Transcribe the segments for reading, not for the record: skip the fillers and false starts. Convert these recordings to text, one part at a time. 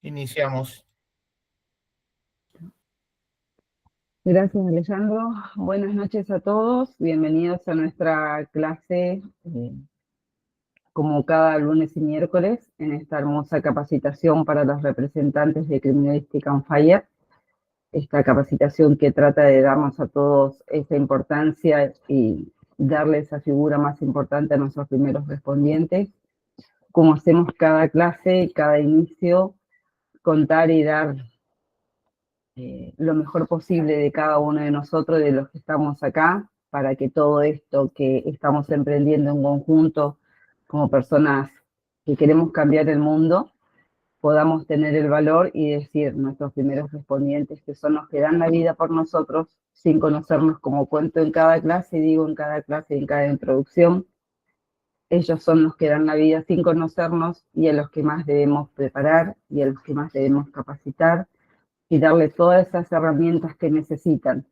Iniciamos. Gracias, Alejandro. Buenas noches a todos. Bienvenidos a nuestra clase, como cada lunes y miércoles, en esta hermosa capacitación para los representantes de Criminalística on Fire. Esta capacitación que trata de darnos a todos esa importancia y darle esa figura más importante a nuestros primeros respondientes. Como hacemos cada clase, cada inicio, contar y dar lo mejor posible de cada uno de nosotros, de los que estamos acá, para que todo esto que estamos emprendiendo en conjunto como personas que queremos cambiar el mundo, podamos tener el valor y decir nuestros primeros respondientes, que son los que dan la vida por nosotros, sin conocernos, como cuento en cada clase, digo en cada clase y en cada introducción. Ellos son los que dan la vida sin conocernos y a los que más debemos preparar y a los que más debemos capacitar y darle todas esas herramientas que necesitan,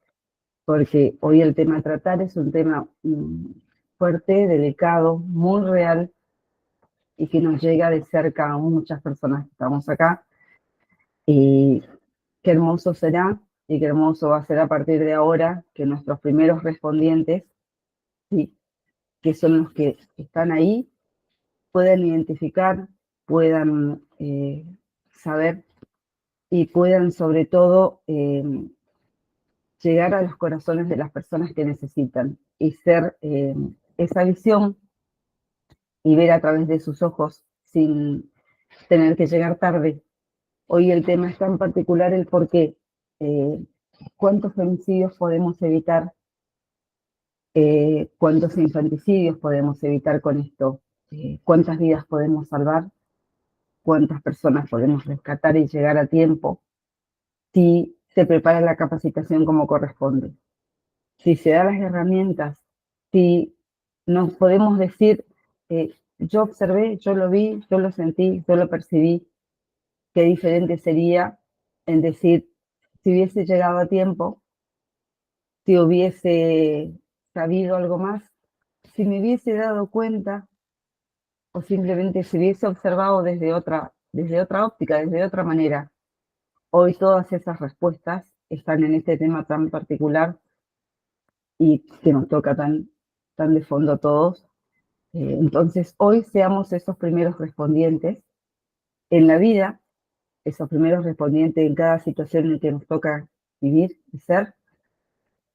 porque hoy el tema a tratar es un tema fuerte, delicado, muy real y que nos llega de cerca a muchas personas que estamos acá. Y qué hermoso será y qué hermoso va a ser a partir de ahora que nuestros primeros respondientes, ¿sí?, que son los que están ahí, puedan identificar, puedan saber y puedan sobre todo llegar a los corazones de las personas que necesitan y ser esa visión y ver a través de sus ojos sin tener que llegar tarde. Hoy el tema es tan particular el por qué. ¿Cuántos femicidios podemos evitar? ¿Cuántos infanticidios podemos evitar con esto? ¿Cuántas vidas podemos salvar? ¿Cuántas personas podemos rescatar y llegar a tiempo si se prepara la capacitación como corresponde? Si se dan las herramientas, si nos podemos decir, yo observé, yo lo vi, yo lo sentí, yo lo percibí, qué diferente sería en decir, si hubiese llegado a tiempo, si hubiese sabido algo más, si me hubiese dado cuenta o simplemente se hubiese observado desde otra óptica, desde otra manera. Hoy todas esas respuestas están en este tema tan particular y que nos toca tan de fondo a todos. Entonces, hoy seamos esos primeros respondientes en la vida, esos primeros respondientes en cada situación en que nos toca vivir y ser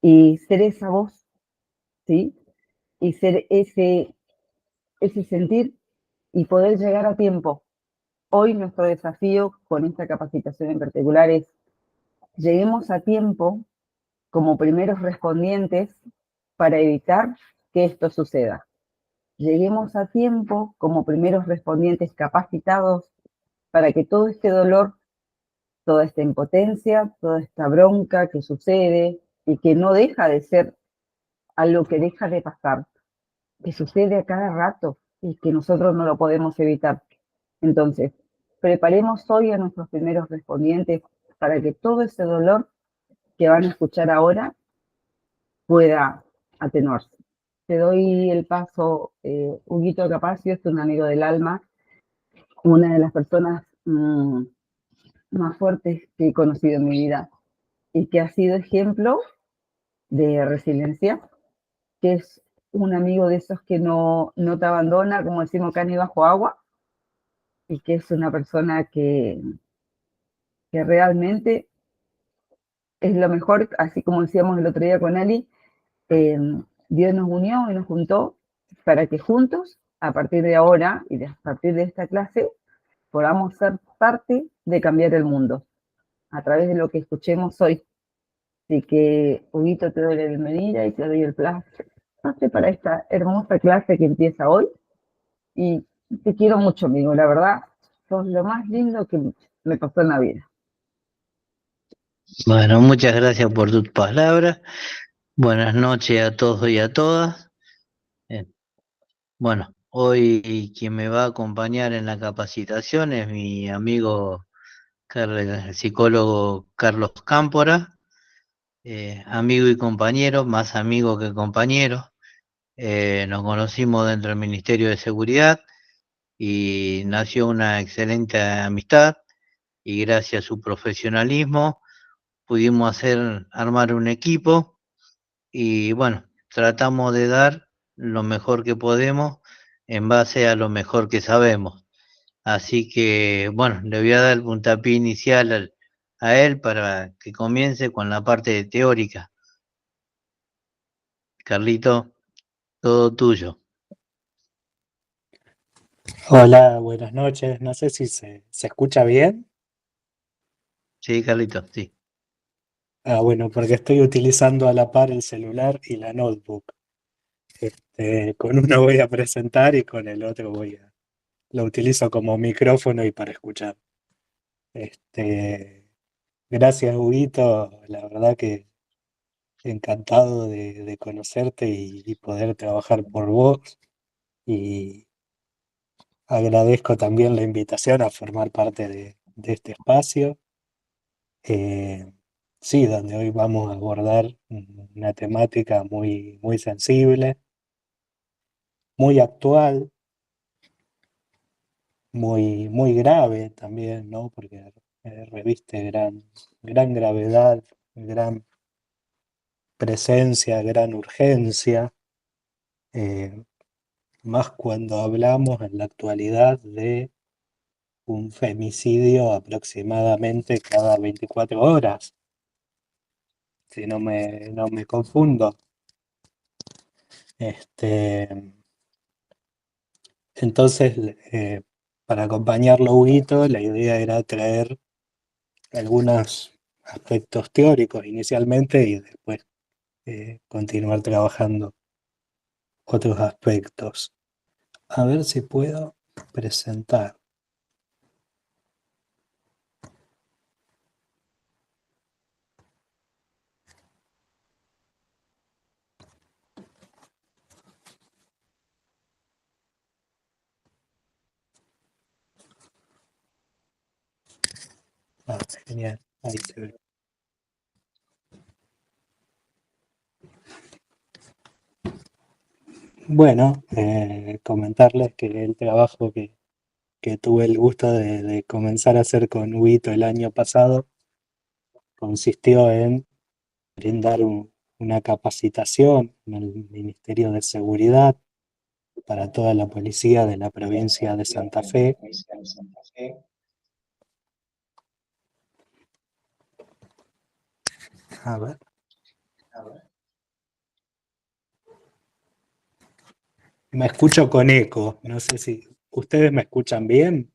esa voz, ¿sí? Y ser ese sentir y poder llegar a tiempo. Hoy nuestro desafío con esta capacitación en particular es lleguemos a tiempo como primeros respondientes para evitar que esto suceda. Lleguemos a tiempo como primeros respondientes capacitados para que todo este dolor, toda esta impotencia, toda esta bronca que sucede y que no deja de ser algo que deja de pasar, que sucede a cada rato y que nosotros no lo podemos evitar. Entonces, preparemos hoy a nuestros primeros respondientes para que todo ese dolor que van a escuchar ahora pueda atenuarse. Te doy el paso, Huguito Capacio, es un amigo del alma, una de las personas más fuertes que he conocido en mi vida y que ha sido ejemplo de resiliencia, que es un amigo de esos que no te abandona, como decimos acá, ni bajo agua, y que es una persona que realmente es lo mejor, así como decíamos el otro día con Ali, Dios nos unió y nos juntó para que juntos, a partir de ahora y a partir de esta clase, podamos ser parte de cambiar el mundo a través de lo que escuchemos hoy. Así que, Huguito, te doy la bienvenida y te doy el pase para esta hermosa clase que empieza hoy. Y te quiero mucho, amigo, la verdad, sos lo más lindo que me pasó en la vida. Bueno, muchas gracias por tus palabras. Buenas noches a todos y a todas. Eh, Bueno, hoy quien me va a acompañar en la capacitación es mi amigo el psicólogo Carlos Cámpora, amigo y compañero, más amigo que compañero. Nos conocimos dentro del Ministerio de Seguridad y nació una excelente amistad y gracias a su profesionalismo pudimos armar un equipo y bueno, tratamos de dar lo mejor que podemos en base a lo mejor que sabemos. Así que bueno, le voy a dar el puntapié inicial a él para que comience con la parte teórica. Carlito, todo tuyo. Hola, buenas noches. No sé si se escucha bien. Sí, Carlito, sí. Bueno, porque estoy utilizando a la par el celular y la notebook. Con uno voy a presentar y con el otro lo utilizo como micrófono y para escuchar. Este, gracias, Huguito. La verdad que encantado de conocerte y poder trabajar por vos. Y agradezco también la invitación a formar parte de este espacio. Sí, donde hoy vamos a abordar una temática muy sensible, muy actual, muy grave también, ¿no? Porque reviste gran gravedad, gran presencia, gran urgencia, eh, más cuando hablamos en la actualidad de un femicidio aproximadamente cada 24 horas, si no me confundo. Este, Entonces, para acompañarlo, Huguito, la idea era traer algunos aspectos teóricos inicialmente y después continuar trabajando otros aspectos. A ver si puedo presentar. Genial, ahí se ve. Bueno, comentarles que el trabajo que tuve el gusto de comenzar a hacer con Huguito el año pasado consistió en brindar una capacitación en el Ministerio de Seguridad para toda la policía de la provincia de Santa Fe. A ver. Me escucho con eco, no sé si ustedes me escuchan bien.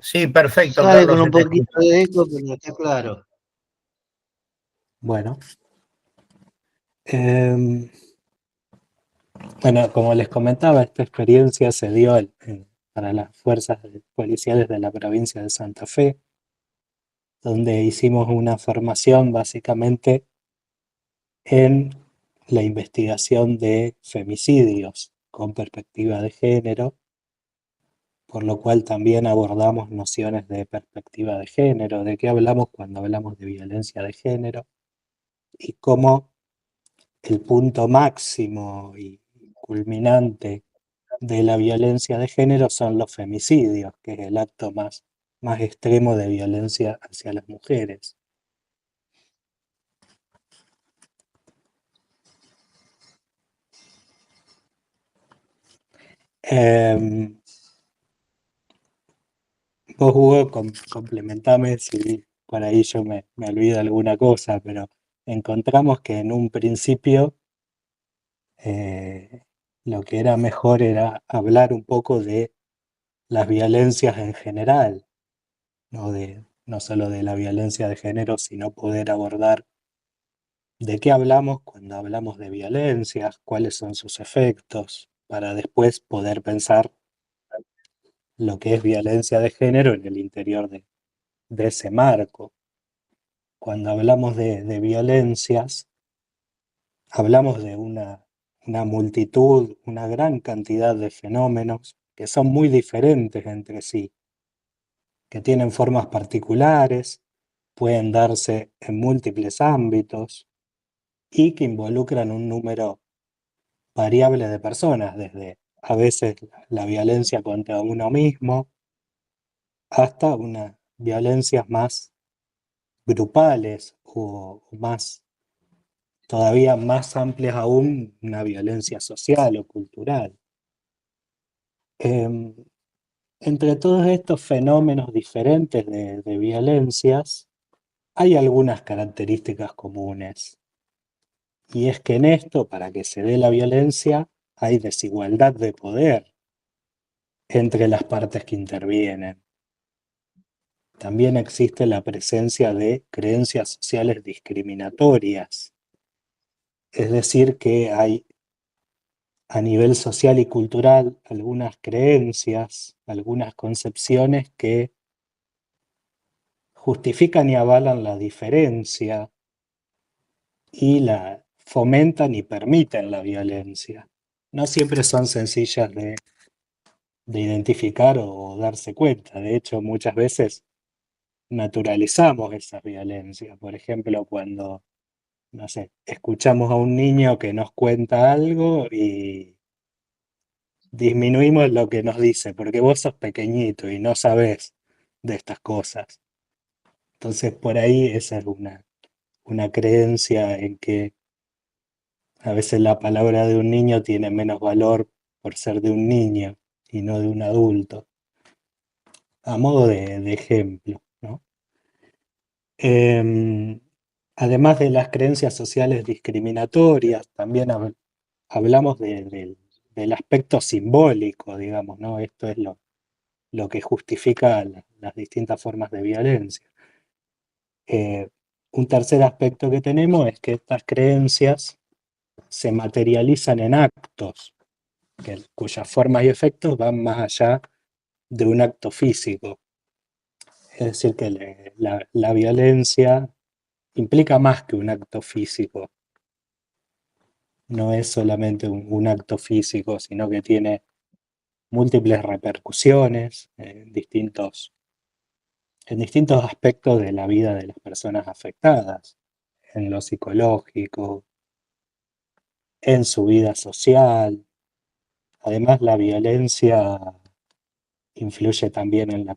Sí, perfecto, Sale Carlos, con se un te poquito escucha. de eco, pero está claro. Bueno, eh, bueno, como les comentaba, esta experiencia se dio para las fuerzas policiales de la provincia de Santa Fe, donde hicimos una formación básicamente en la investigación de femicidios con perspectiva de género, por lo cual también abordamos nociones de perspectiva de género, de qué hablamos cuando hablamos de violencia de género y cómo el punto máximo y culminante de la violencia de género son los femicidios, que es el acto más extremo de violencia hacia las mujeres. Eh, Vos, Hugo, complementame si por ahí yo me olvido alguna cosa, pero encontramos que en un principio eh, lo que era mejor era hablar un poco de las violencias en general, no solo de la violencia de género, sino poder abordar de qué hablamos cuando hablamos de violencias, cuáles son sus efectos, para después poder pensar lo que es violencia de género en el interior de ese marco. Cuando hablamos de violencias, hablamos de una multitud, una gran cantidad de fenómenos que son muy diferentes entre sí, que tienen formas particulares, pueden darse en múltiples ámbitos y que involucran un número variable de personas, desde a veces la violencia contra uno mismo, hasta unas violencias más grupales o más, todavía más amplias aún, una violencia social o cultural. Em, Entre todos estos fenómenos diferentes de violencias, hay algunas características comunes. Y es que en esto, para que se dé la violencia, hay desigualdad de poder entre las partes que intervienen. También existe la presencia de creencias sociales discriminatorias. Es decir, que hay a nivel social y cultural algunas creencias, algunas concepciones que justifican y avalan la diferencia y la fomentan y permiten la violencia. No siempre son sencillas de identificar o darse cuenta. De hecho, muchas veces naturalizamos esas violencias. Por ejemplo, cuando, no sé, escuchamos a un niño que nos cuenta algo y disminuimos lo que nos dice, porque vos sos pequeñito y no sabés de estas cosas. Entonces, por ahí esa es una creencia en que a veces la palabra de un niño tiene menos valor por ser de un niño y no de un adulto, a modo de ejemplo, ¿no? Además de las creencias sociales discriminatorias, también hablamos del aspecto simbólico, digamos, ¿no? Esto es lo que justifica las distintas formas de violencia. Un tercer aspecto que tenemos es que estas creencias se materializan en actos, cuyas formas y efectos van más allá de un acto físico. Es decir, que la violencia implica más que un acto físico. No es solamente un acto físico, sino que tiene múltiples repercusiones en distintos aspectos de la vida de las personas afectadas, en lo psicológico, en su vida social. Además, la violencia influye también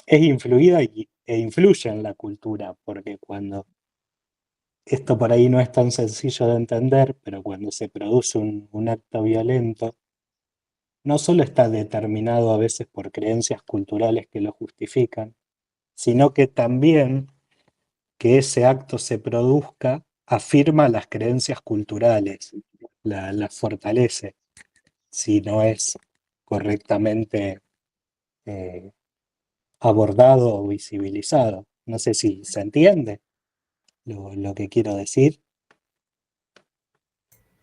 es influida e influye en la cultura, porque cuando esto por ahí no es tan sencillo de entender, pero cuando se produce un acto violento, no solo está determinado a veces por creencias culturales que lo justifican, sino que también que ese acto se produzca afirma las creencias culturales, las fortalece, si no es correctamente eh, abordado o visibilizado. No sé si se entiende lo que quiero decir.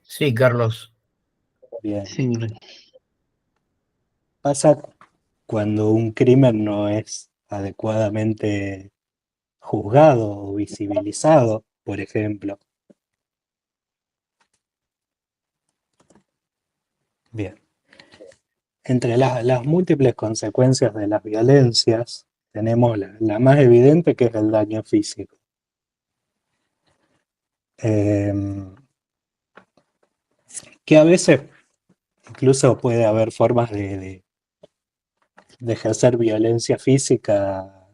Sí, Carlos. Bien. Sí, Pasa cuando un crimen no es adecuadamente juzgado o visibilizado, por ejemplo. Bien. Entre las múltiples consecuencias de las violencias, tenemos la más evidente, que es el daño físico. Que a veces incluso puede haber formas de ejercer violencia física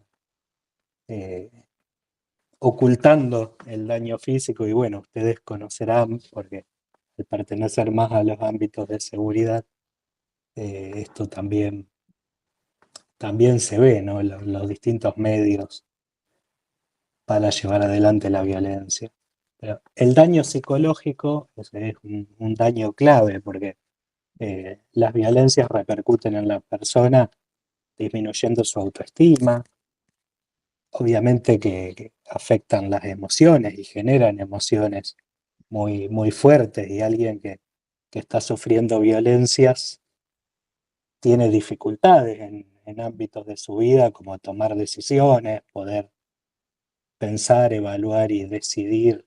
eh, ocultando el daño físico, y bueno, ustedes conocerán, porque al pertenecer más a los ámbitos de seguridad, esto también se ve, ¿no? Los distintos medios para llevar adelante la violencia. Pero el daño psicológico es un daño clave, porque las violencias repercuten en la persona disminuyendo su autoestima, obviamente que afectan las emociones y generan emociones muy, muy fuertes, y alguien que está sufriendo violencias tiene dificultades en ámbitos de su vida, como tomar decisiones, poder pensar, evaluar y decidir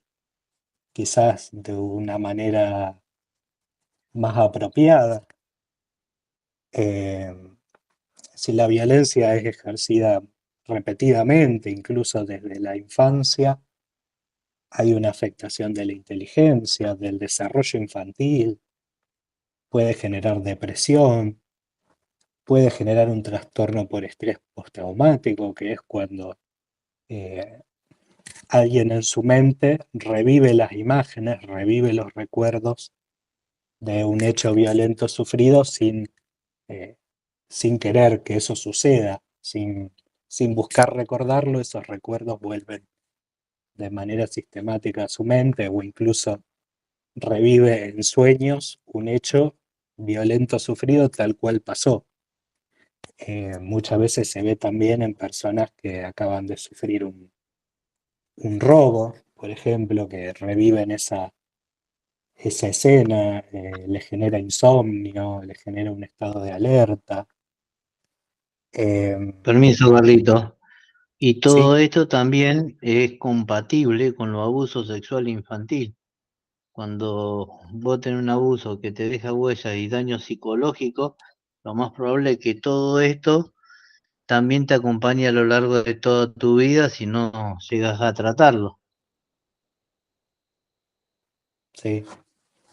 quizás de una manera más apropiada. Eh, si la violencia es ejercida repetidamente, incluso desde la infancia, hay una afectación de la inteligencia, del desarrollo infantil, puede generar depresión, puede generar un trastorno por estrés postraumático, que es cuando alguien en su mente revive las imágenes, revive los recuerdos de un hecho violento sufrido sin querer que eso suceda, sin buscar recordarlo, esos recuerdos vuelven de manera sistemática a su mente o incluso revive en sueños un hecho violento sufrido tal cual pasó. Muchas veces se ve también en personas que acaban de sufrir un robo, por ejemplo, que reviven esa escena, le genera insomnio, le genera un estado de alerta. Permiso, Carlito. Y todo Sí, esto también es compatible con los abusos sexuales infantil. Cuando vos tenés un abuso que te deja huellas y daño psicológico, lo más probable es que todo esto también te acompañe a lo largo de toda tu vida si no llegas a tratarlo. sí.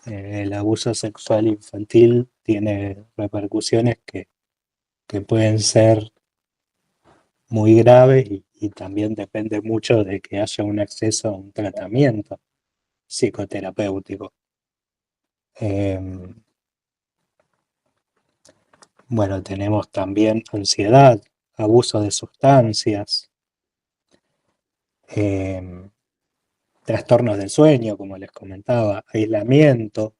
El abuso sexual infantil tiene repercusiones que pueden ser muy graves y también depende mucho de que haya un acceso a un tratamiento psicoterapéutico. Bueno, tenemos también ansiedad, abuso de sustancias, trastornos del sueño, como les comentaba, aislamiento.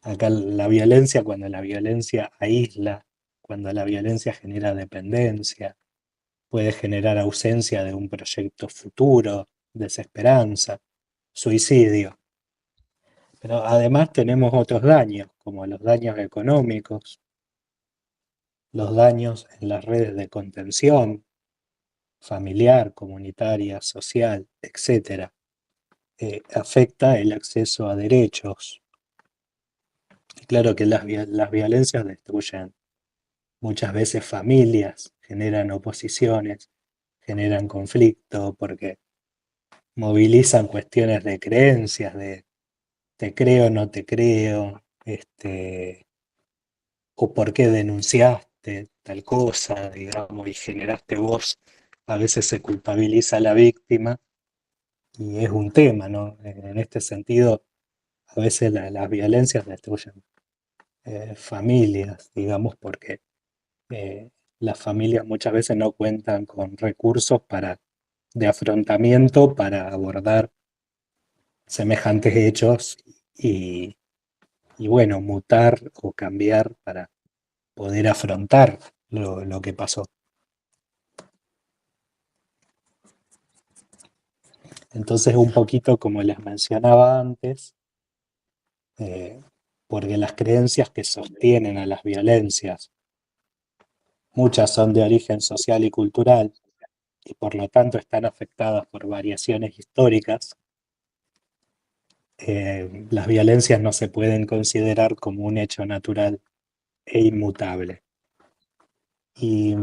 Acá la violencia, cuando la violencia aísla, cuando la violencia genera dependencia, puede generar ausencia de un proyecto futuro, desesperanza, suicidio. Pero además tenemos otros daños, como los daños económicos, los daños en las redes de contención, familiar, comunitaria, social, etc. Afecta el acceso a derechos. Y claro que las violencias destruyen muchas veces familias, generan oposiciones, generan conflicto, porque movilizan cuestiones de creencias, de te creo, no te creo, o por qué denunciaste tal cosa, digamos, y generaste vos. A veces se culpabiliza a la víctima y es un tema, ¿no? En este sentido, a veces las violencias destruyen familias, digamos, porque eh, las familias muchas veces no cuentan con recursos de afrontamiento para abordar semejantes hechos y, y bueno, mutar o cambiar para poder afrontar lo que pasó. Entonces, un poquito como les mencionaba antes, eh, porque las creencias que sostienen a las violencias, muchas son de origen social y cultural, y por lo tanto están afectadas por variaciones históricas, las violencias no se pueden considerar como un hecho natural e inmutable. Y,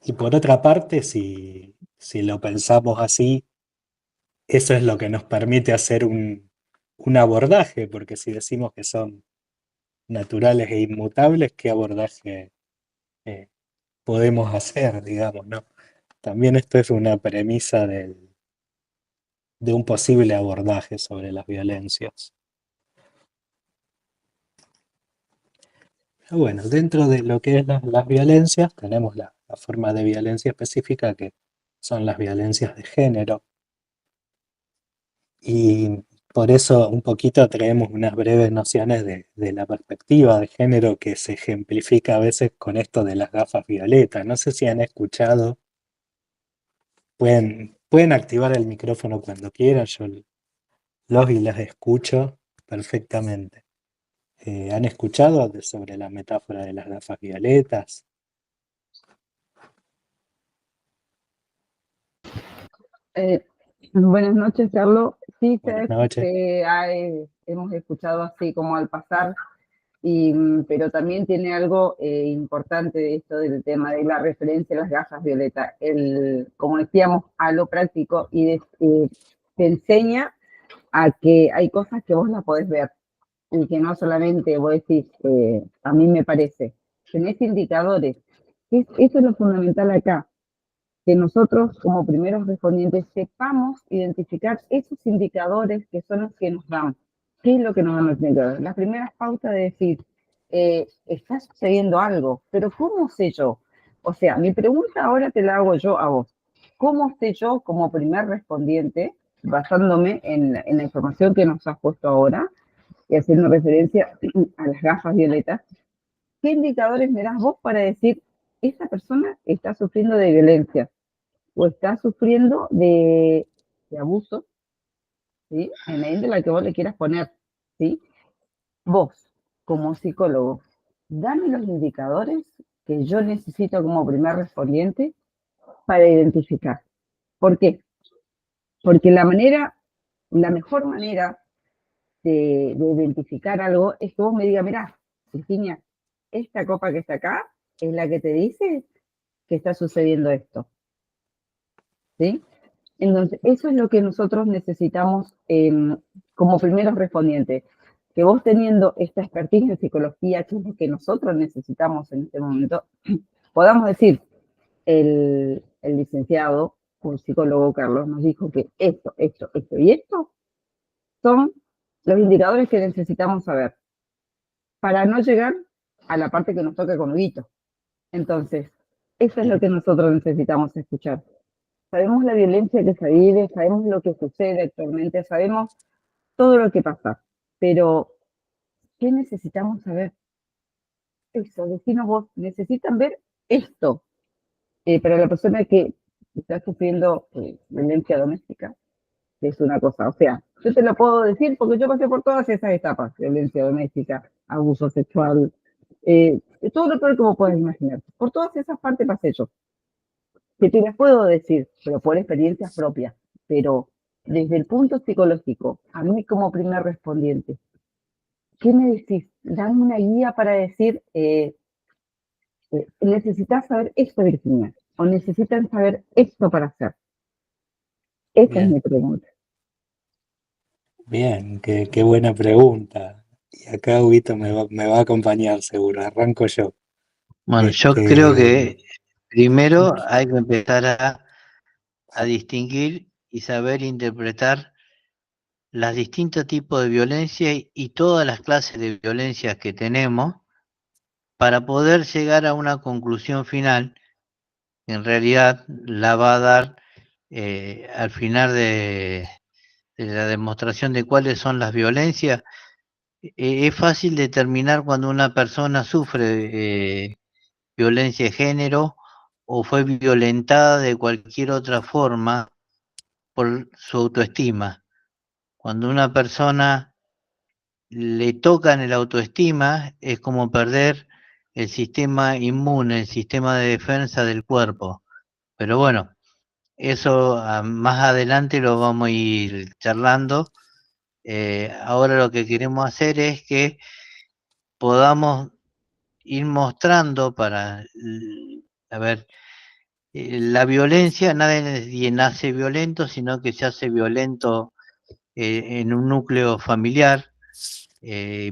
y por otra parte, si lo pensamos así, eso es lo que nos permite hacer un abordaje, porque si decimos que son naturales e inmutables, ¿qué abordaje eh, podemos hacer, digamos, ¿no? También esto es una premisa de un posible abordaje sobre las violencias. Bueno, dentro de lo que es las violencias, tenemos la forma de violencia específica que son las violencias de género. Y por eso un poquito traemos unas breves nociones de la perspectiva de género que se ejemplifica a veces con esto de las gafas violetas. No sé si han escuchado, pueden activar el micrófono cuando quieran, yo los y las escucho perfectamente. ¿Han escuchado sobre la metáfora de las gafas violetas? Buenas noches, Carlos. Sí, Buenas noches. hemos escuchado así como al pasar, pero también tiene algo importante de esto del tema de la referencia a las gafas violetas. Como decíamos, a lo práctico y te enseña a que hay cosas que vos la podés ver. y que no solamente vos decís, a mí me parece, tenés indicadores. Eso es lo fundamental acá, que nosotros como primeros respondientes sepamos identificar esos indicadores que son los que nos dan. ¿Qué es lo que nos dan los indicadores? Las primeras pautas de decir, está sucediendo algo, pero ¿cómo sé yo? O sea, mi pregunta ahora te la hago yo a vos. ¿Cómo sé yo como primer respondiente, basándome en la información que nos has puesto ahora y haciendo referencia a las gafas violetas, qué indicadores me das vos para decir, esta persona está sufriendo de violencia o está sufriendo de abuso, ¿sí? En la índole que vos le quieras poner, ¿sí? Vos, como psicólogo, dame los indicadores que yo necesito como primer respondiente para identificar. ¿Por qué? Porque la mejor manera de identificar algo es que vos me digas, mirá, Virginia, esta copa que está acá es la que te dice que está sucediendo esto, ¿sí? Entonces, eso es lo que nosotros necesitamos como primeros respondientes. Que vos teniendo esta expertise en psicología, que es lo que nosotros necesitamos en este momento, podamos decir, el licenciado o el psicólogo Carlos nos dijo que esto y esto son los indicadores que necesitamos saber para no llegar a la parte que nos toca con Huguito. Entonces, eso es lo que nosotros necesitamos escuchar. Sabemos la violencia que se vive, sabemos lo que sucede actualmente, sabemos todo lo que pasa, pero ¿qué necesitamos saber? Eso, decinos vos, necesitan ver esto. Para la persona que está sufriendo violencia doméstica, que es una cosa, o sea, yo te lo puedo decir porque yo pasé por todas esas etapas, violencia doméstica, abuso sexual, todo lo peor que vos puedas imaginar. Por todas esas partes pasé yo. Que te las puedo decir, pero por experiencias propias, pero desde el punto psicológico, a mí como primer respondiente, ¿qué me decís? Dame una guía para decir, necesitas saber esto, Virginia, o necesitan saber esto para hacer. Esa es mi Bien, pregunta. bien, qué buena pregunta. Y acá Huguito me va a acompañar seguro, arranco yo. Bueno, yo creo Este, que primero hay que empezar a distinguir y saber interpretar los distintos tipos de violencia y todas las clases de violencia que tenemos para poder llegar a una conclusión final que en realidad la va a dar al final de la demostración de cuáles son las violencias. Es fácil determinar cuando una persona sufre violencia de género o fue violentada de cualquier otra forma por su autoestima. Cuando una persona le tocan el autoestima, es como perder el sistema inmune, el sistema de defensa del cuerpo. Pero bueno, eso más adelante lo vamos a ir charlando. Ahora lo que queremos hacer es que podamos ir mostrando para, a ver, la violencia, nadie nace violento, sino que se hace violento en un núcleo familiar,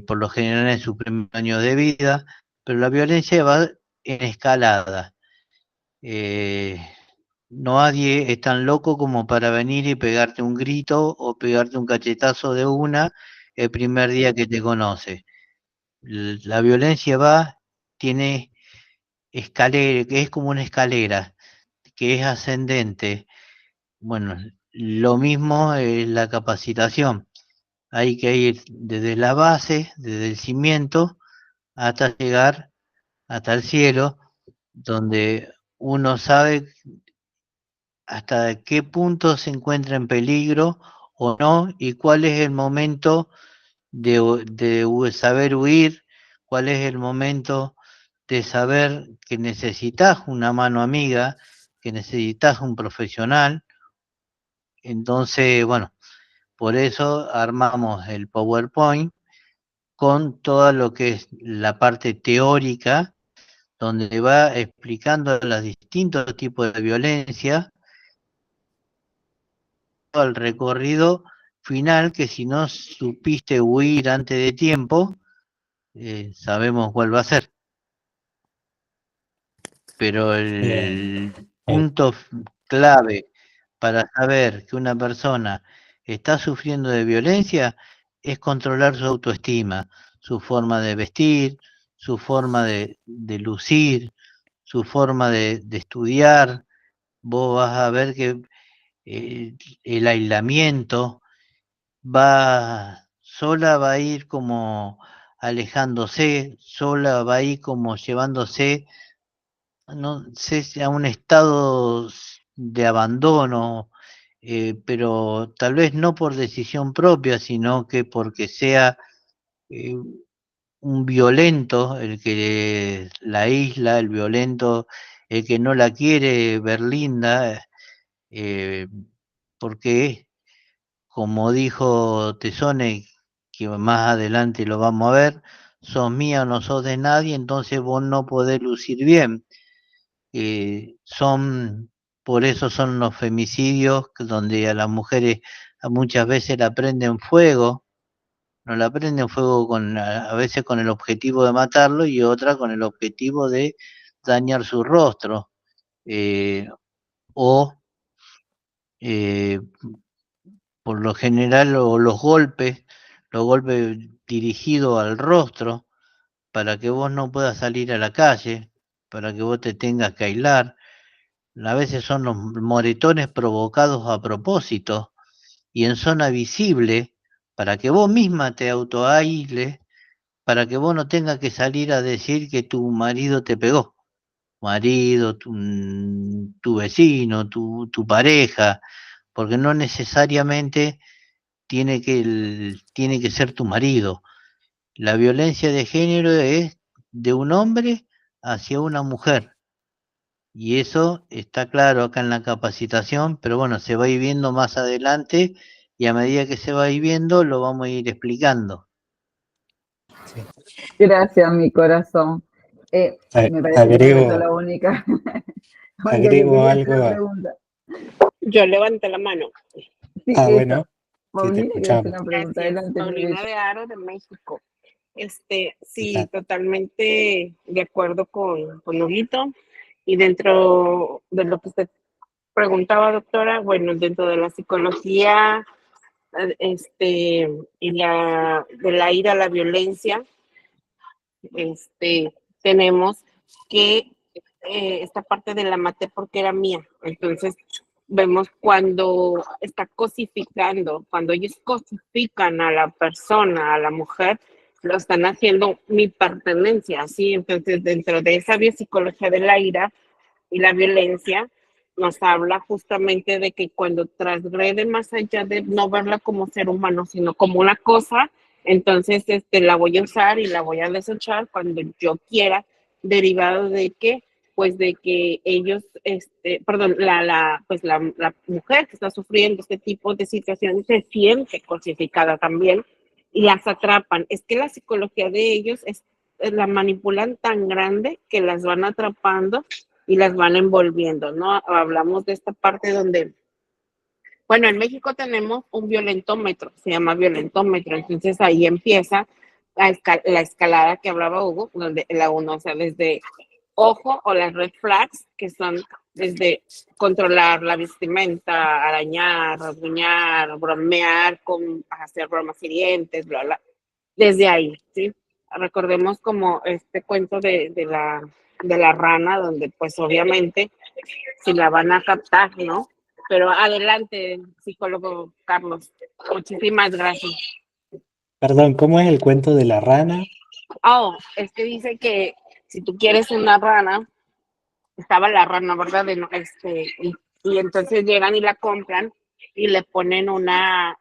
por lo general en su primer año de vida, pero la violencia va en escalada. Eh, Nadie es tan loco como para venir y pegarte un grito o pegarte un cachetazo de una el primer día que te conoce. La violencia tiene escalera, que es como una escalera, que es ascendente. Bueno, lo mismo es la capacitación. Hay que ir desde la base, desde el cimiento, hasta llegar hasta el cielo, donde uno sabe hasta qué punto se encuentra en peligro o no, y cuál es el momento de saber huir, cuál es el momento de saber que necesitas una mano amiga, que necesitas un profesional. Entonces, bueno, por eso armamos el PowerPoint con todo lo que es la parte teórica, donde va explicando los distintos tipos de violencia, el recorrido final que si no supiste huir antes de tiempo, sabemos cuál va a ser. Pero el punto clave para saber que una persona está sufriendo de violencia es controlar su autoestima, su forma de vestir, su forma de lucir, su forma de estudiar. Vos vas a ver que el aislamiento sola va a ir como alejándose, sola va a ir como llevándose, no sé si a un estado de abandono, pero tal vez no por decisión propia, sino que porque sea un violento el que la aísla, el violento el que no la quiere ver linda, porque como dijo Tesone, que más adelante lo vamos a ver, sos mía o no sos de nadie, entonces vos no podés lucir bien. Por eso son los femicidios, donde a las mujeres muchas veces la prenden fuego, no la prenden fuego a veces con el objetivo de matarlo y otra con el objetivo de dañar su rostro, o por lo general o los golpes dirigidos al rostro, para que vos no puedas salir a la calle, para que vos te tengas que aislar. A veces son los moretones provocados a propósito y en zona visible, para que vos misma te autoaísles, para que vos no tengas que salir a decir que tu marido te pegó. Marido, tu vecino, tu pareja, porque no necesariamente tiene que ser tu marido. La violencia de género es de un hombre hacia una mujer. Y eso está claro acá en la capacitación, pero bueno, se va a ir viendo más adelante y a medida que se va a ir viendo lo vamos a ir explicando. Sí. Gracias, mi corazón. Me parece que no soy la única. Agrego algo. Yo levanté la mano. Sí, bueno, Paulina, te ¿quieres hacer escuchamos. una pregunta? Adelante, Paulina de Aro, de México. Sí, Claro. totalmente de acuerdo con Huguito. Y dentro de lo que usted preguntaba, doctora, bueno, dentro de la psicología y de la ira a la violencia, tenemos que esta parte de la maté porque era mía. Entonces, vemos cuando está cosificando, cuando ellos cosifican a la persona, a la mujer, lo están haciendo mi pertenencia, ¿sí? Entonces, dentro de esa biopsicología de la ira y la violencia, nos habla justamente de que cuando transgrede más allá de no verla como ser humano, sino como una cosa, entonces la voy a usar y la voy a desechar cuando yo quiera, derivado de que pues de que ellos, la mujer que está sufriendo este tipo de situaciones se siente cosificada también y las atrapan. Es que la psicología de ellos la manipulan tan grande que las van atrapando y las van envolviendo, ¿no? Hablamos de esta parte donde, bueno, en México tenemos un violentómetro, se llama violentómetro, entonces ahí empieza la escalada que hablaba Hugo, donde la uno, o sea, desde ojo o las red flags, que son desde controlar la vestimenta, arañar, rasguñar, bromear, hacer bromas hirientes, bla, bla, desde ahí, ¿sí? Recordemos como este cuento de la rana, donde pues obviamente si la van a captar, ¿no? Pero adelante, psicólogo Carlos. Muchísimas gracias. Perdón, ¿cómo es el cuento de la rana? Oh, es que dice que si tú quieres una rana, estaba la rana, ¿verdad? Y entonces llegan y la compran y le ponen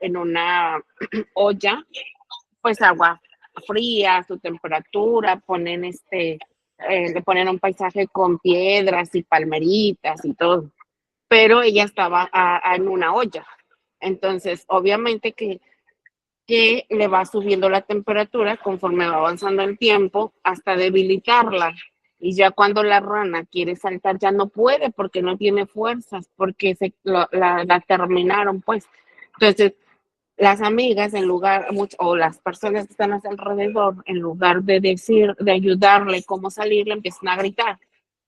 en una olla, pues agua fría, su temperatura, le ponen un paisaje con piedras y palmeritas y todo, pero ella estaba en una olla. Entonces, obviamente que le va subiendo la temperatura conforme va avanzando el tiempo hasta debilitarla. Y ya cuando la rana quiere saltar, ya no puede porque no tiene fuerzas, porque la terminaron, pues. Entonces, las amigas, en lugar, o las personas que están a su alrededor, en lugar de decir, de ayudarle cómo salir, le empiezan a gritar.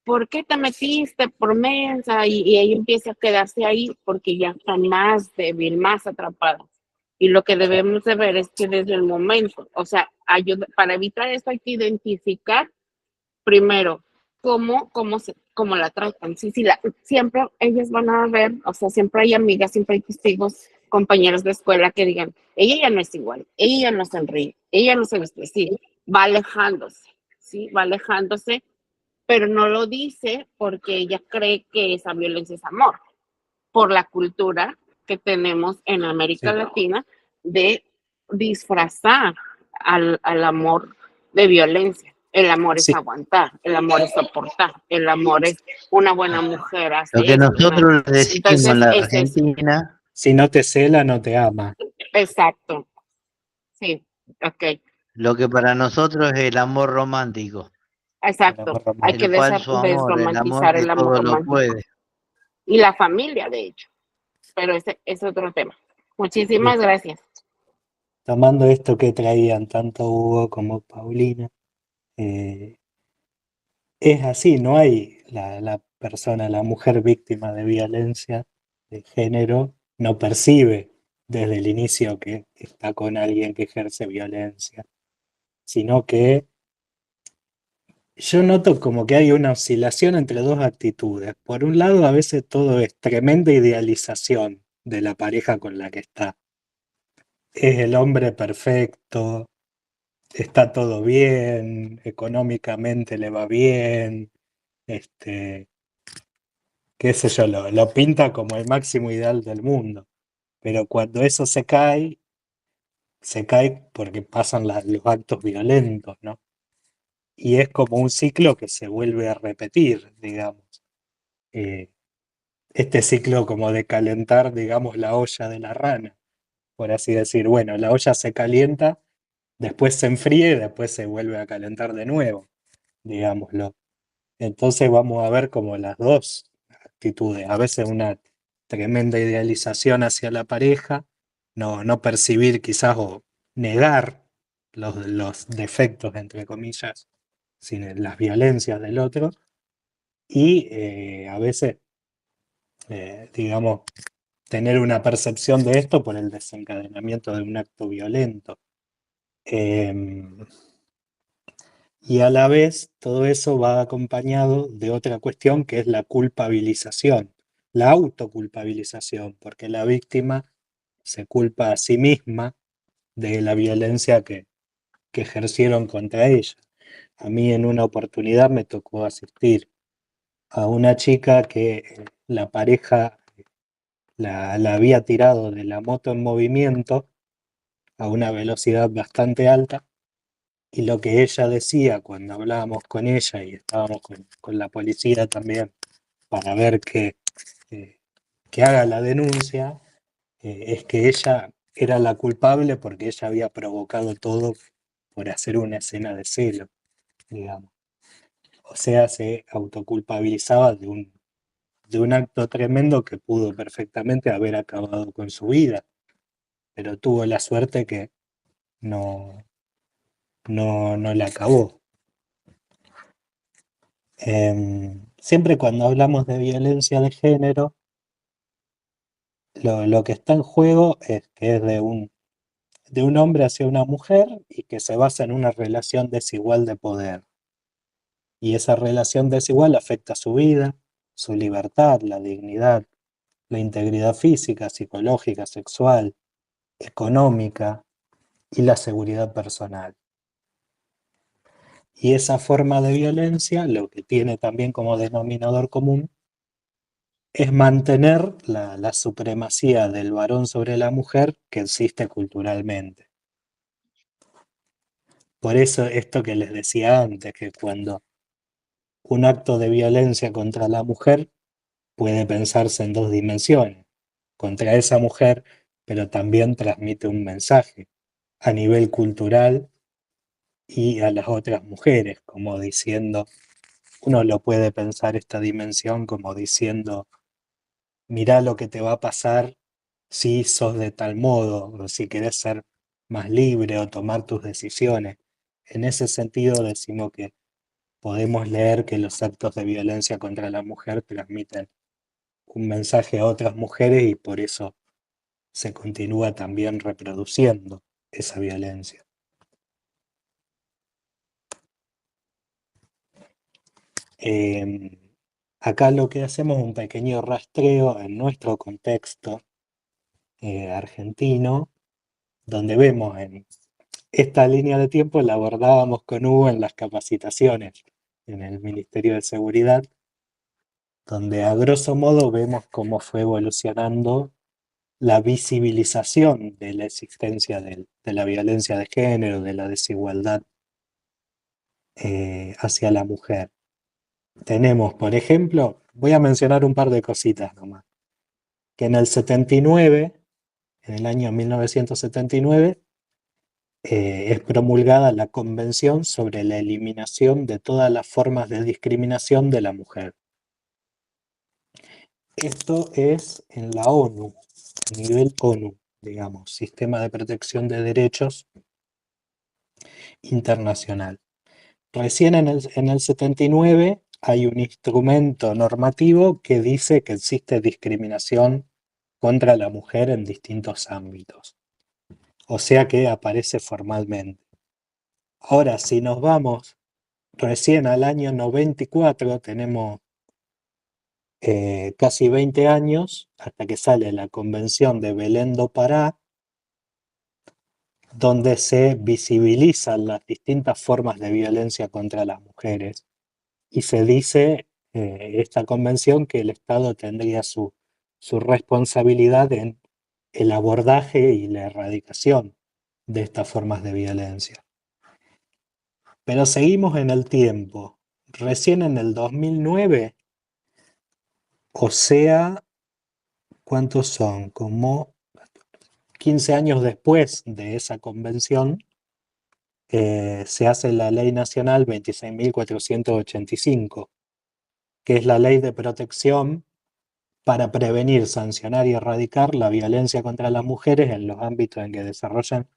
¿Por qué te metiste por mensa? Y ella empieza a quedarse ahí porque ya está más débil, más atrapada. Y lo que debemos de ver es que desde el momento, o sea, para evitar esto hay que identificar primero cómo la tratan. Sí, sí, siempre ellas van a ver, o sea, siempre hay amigas, siempre hay testigos, compañeros de escuela que digan, ella ya no es igual, ella ya no sonríe, ella no se viste así, va alejándose, ¿sí? Va alejándose, pero no lo dice porque ella cree que esa violencia es amor, por la cultura que tenemos en América Sí. Latina de disfrazar al amor de violencia. El amor es Sí, aguantar, el amor es soportar, el amor es una buena mujer, Lo hace que esto. nosotros le decimos en Entonces, la es eso. Argentina, si no te cela, no te ama. Exacto. Sí, ok. lo que para nosotros es el amor romántico, El Exacto. amor Hay romántico. que el falso amor, el amor desromantizar que el amor todo lo romántico. puede. Y la familia, de hecho. Pero ese es otro tema. Muchísimas gracias. Tomando esto que traían tanto Hugo como Paulina, eh, es así, no hay la persona, la mujer víctima de violencia de género, no percibe desde el inicio que está con alguien que ejerce violencia, sino que yo noto como que hay una oscilación entre dos actitudes. Por un lado, a veces todo es tremenda idealización de la pareja con la que está. Es el hombre perfecto, está todo bien, económicamente le va bien, este, qué sé yo, lo pinta como el máximo ideal del mundo. Pero cuando eso se cae porque pasan los actos violentos, ¿no? Y es como un ciclo que se vuelve a repetir, digamos. Eh, este ciclo como de calentar, digamos, la olla de la rana, por así decir. Bueno, la olla se calienta, después se enfría y después se vuelve a calentar de nuevo, digámoslo. Entonces vamos a ver como las dos actitudes. A veces una tremenda idealización hacia la pareja, no percibir quizás o negar los defectos, entre comillas, sin las violencias del otro. Y a veces, digamos, tener una percepción de esto por el desencadenamiento de un acto violento. Y a la vez todo eso va acompañado de otra cuestión que es la culpabilización, la autoculpabilización, porque la víctima se culpa a sí misma de la violencia que ejercieron contra ella. A mí en una oportunidad me tocó asistir a una chica que la pareja la había tirado de la moto en movimiento a una velocidad bastante alta. Y lo que ella decía cuando hablábamos con ella y estábamos con la policía también para ver eh, que haga la denuncia, es que ella era la culpable porque ella había provocado todo por hacer una escena de celo, digamos. O sea, se autoculpabilizaba de un acto tremendo que pudo perfectamente haber acabado con su vida, pero tuvo la suerte que no, no la acabó. Siempre cuando hablamos de violencia de género, lo que está en juego es que es de un hombre hacia una mujer y que se basa en una relación desigual de poder. Y esa relación desigual afecta su vida, su libertad, la dignidad, la integridad física, psicológica, sexual, económica y la seguridad personal. Y esa forma de violencia lo que tiene también como denominador común es mantener la supremacía del varón sobre la mujer que existe culturalmente. Por eso esto que les decía antes, que cuando un acto de violencia contra la mujer puede pensarse en dos dimensiones, contra esa mujer, pero también transmite un mensaje a nivel cultural y a las otras mujeres, como diciendo, uno lo puede pensar esta dimensión como diciendo, mirá lo que te va a pasar si sos de tal modo, o si querés ser más libre o tomar tus decisiones. En ese sentido decimos que podemos leer que los actos de violencia contra la mujer transmiten un mensaje a otras mujeres y por eso se continúa también reproduciendo esa violencia. Acá lo que hacemos es un pequeño rastreo en nuestro contexto argentino, donde vemos en esta línea de tiempo, la abordábamos con Hugo en las capacitaciones en el Ministerio de Seguridad, donde a grosso modo vemos cómo fue evolucionando la visibilización de la existencia de la violencia de género, de la desigualdad hacia la mujer. Tenemos, por ejemplo, voy a mencionar un par de cositas nomás, que en el 79, en el año 1979, es promulgada la Convención sobre la eliminación de todas las formas de discriminación de la mujer. Esto es en la ONU, a nivel ONU, digamos, Sistema de Protección de Derechos Internacional. Recién en el 79 hay un instrumento normativo que dice que existe discriminación contra la mujer en distintos ámbitos. O sea que aparece formalmente. Ahora, si nos vamos recién al año 94, tenemos casi 20 años, hasta que sale la Convención de Belém do Pará, donde se visibilizan las distintas formas de violencia contra las mujeres. Y se dice esta convención que el Estado tendría su responsabilidad en el abordaje y la erradicación de estas formas de violencia. Pero seguimos en el tiempo. Recién en el 2009, o sea, ¿cuántos son? Como 15 años después de esa convención, se hace la Ley Nacional 26.485, que es la ley de protección para prevenir, sancionar y erradicar la violencia contra las mujeres en los ámbitos en que desarrollan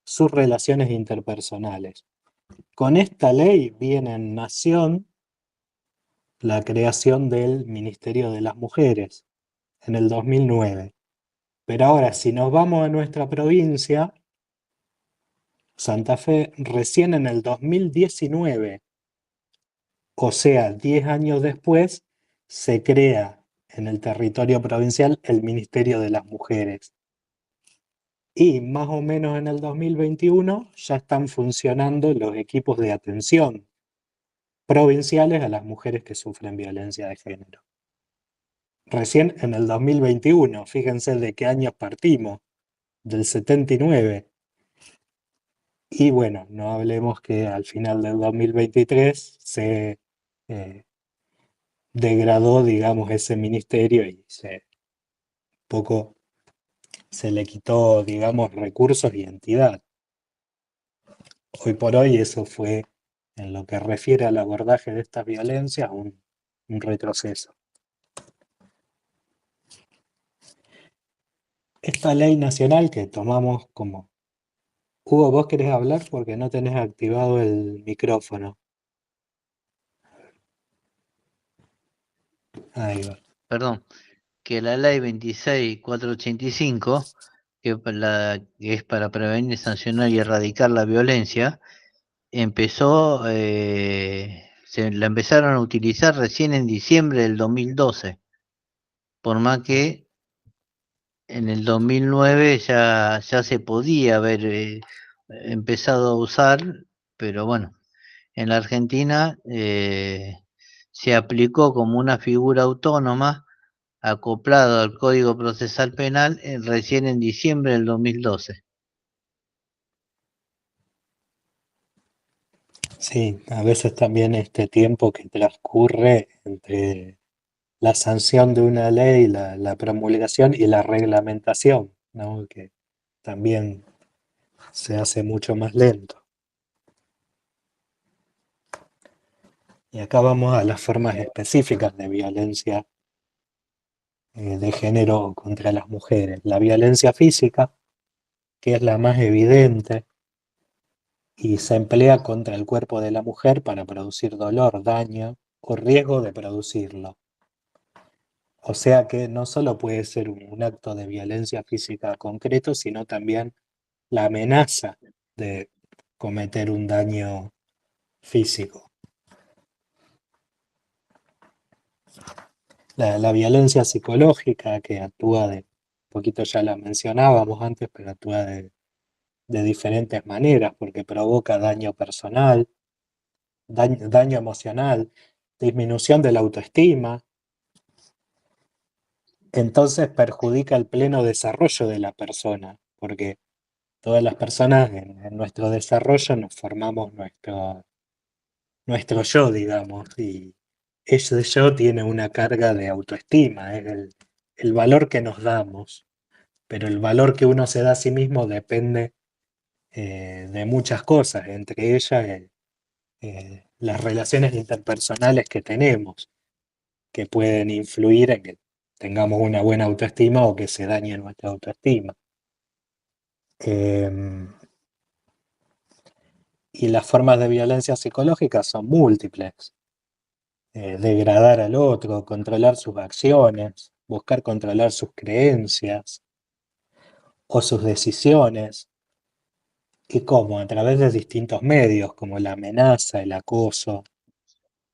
sus relaciones interpersonales. Con esta ley viene en nación la creación del Ministerio de las Mujeres en el 2009. Pero ahora, si nos vamos a nuestra provincia, Santa Fe, recién en el 2019, o sea, 10 años después, se crea en el territorio provincial el Ministerio de las Mujeres. Y más o menos en el 2021 ya están funcionando los equipos de atención provinciales a las mujeres que sufren violencia de género. Recién en el 2021, fíjense de qué años partimos, del 79. Y bueno, no hablemos que al final del 2023 se degradó, digamos, ese ministerio y poco se le quitó, digamos, recursos y entidad. Hoy por hoy eso fue, en lo que refiere al abordaje de estas violencias, un retroceso. Esta ley nacional que tomamos como... Hugo, ¿vos querés hablar? Porque no tenés activado el micrófono. Ahí va. Perdón, que la ley 26.485, que es para prevenir, sancionar y erradicar la violencia, empezó, la empezaron a utilizar recién en diciembre del 2012, por más que en el 2009 ya se podía haber empezado a usar, pero bueno, en la Argentina se aplicó como una figura autónoma acoplado al Código Procesal Penal recién en diciembre del 2012. Sí, a veces también este tiempo que transcurre entre la sanción de una ley, la promulgación y la reglamentación, ¿no? Que también se hace mucho más lento. Y acá vamos a las formas específicas de violencia de género contra las mujeres. La violencia física, que es la más evidente y se emplea contra el cuerpo de la mujer para producir dolor, daño o riesgo de producirlo. O sea que no solo puede ser un acto de violencia física concreto, sino también la amenaza de cometer un daño físico. La violencia psicológica que actúa un poquito ya la mencionábamos antes, pero actúa de diferentes maneras, porque provoca daño personal, daño emocional, disminución de la autoestima, entonces perjudica el pleno desarrollo de la persona, porque todas las personas en nuestro desarrollo nos formamos nuestro yo, digamos, y ese yo tiene una carga de autoestima, es el valor que nos damos, pero el valor que uno se da a sí mismo depende de muchas cosas, entre ellas las relaciones interpersonales que tenemos, que pueden influir en que tengamos una buena autoestima o que se dañe nuestra autoestima. Y las formas de violencia psicológica son múltiples. Degradar al otro, controlar sus acciones, buscar controlar sus creencias o sus decisiones. ¿Y cómo? A través de distintos medios, como la amenaza, el acoso,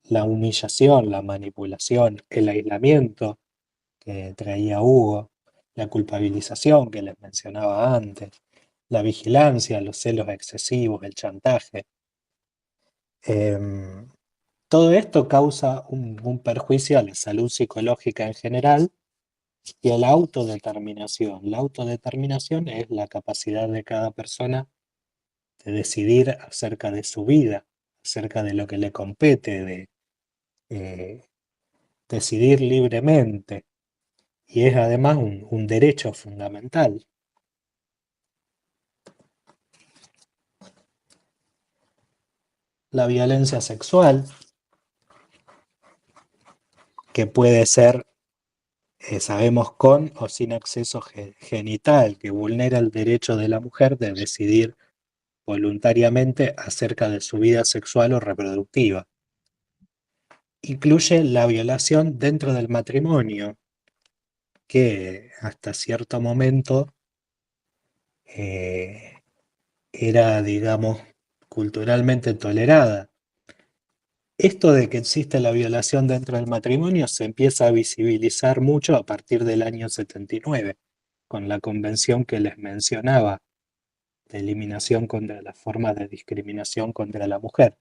la humillación, la manipulación, el aislamiento que traía Hugo, la culpabilización que les mencionaba antes, la vigilancia, los celos excesivos, el chantaje. Todo esto causa un perjuicio a la salud psicológica en general y a la autodeterminación. La autodeterminación es la capacidad de cada persona de decidir acerca de su vida, acerca de lo que le compete, de decidir libremente. Y es además un derecho fundamental. La violencia sexual, que puede ser, sabemos, con o sin acceso genital, que vulnera el derecho de la mujer de decidir voluntariamente acerca de su vida sexual o reproductiva. Incluye la violación dentro del matrimonio, que hasta cierto momento era, digamos, culturalmente tolerada. Esto de que existe la violación dentro del matrimonio se empieza a visibilizar mucho a partir del año 79, con la convención que les mencionaba de eliminación contra las formas de discriminación contra la mujer,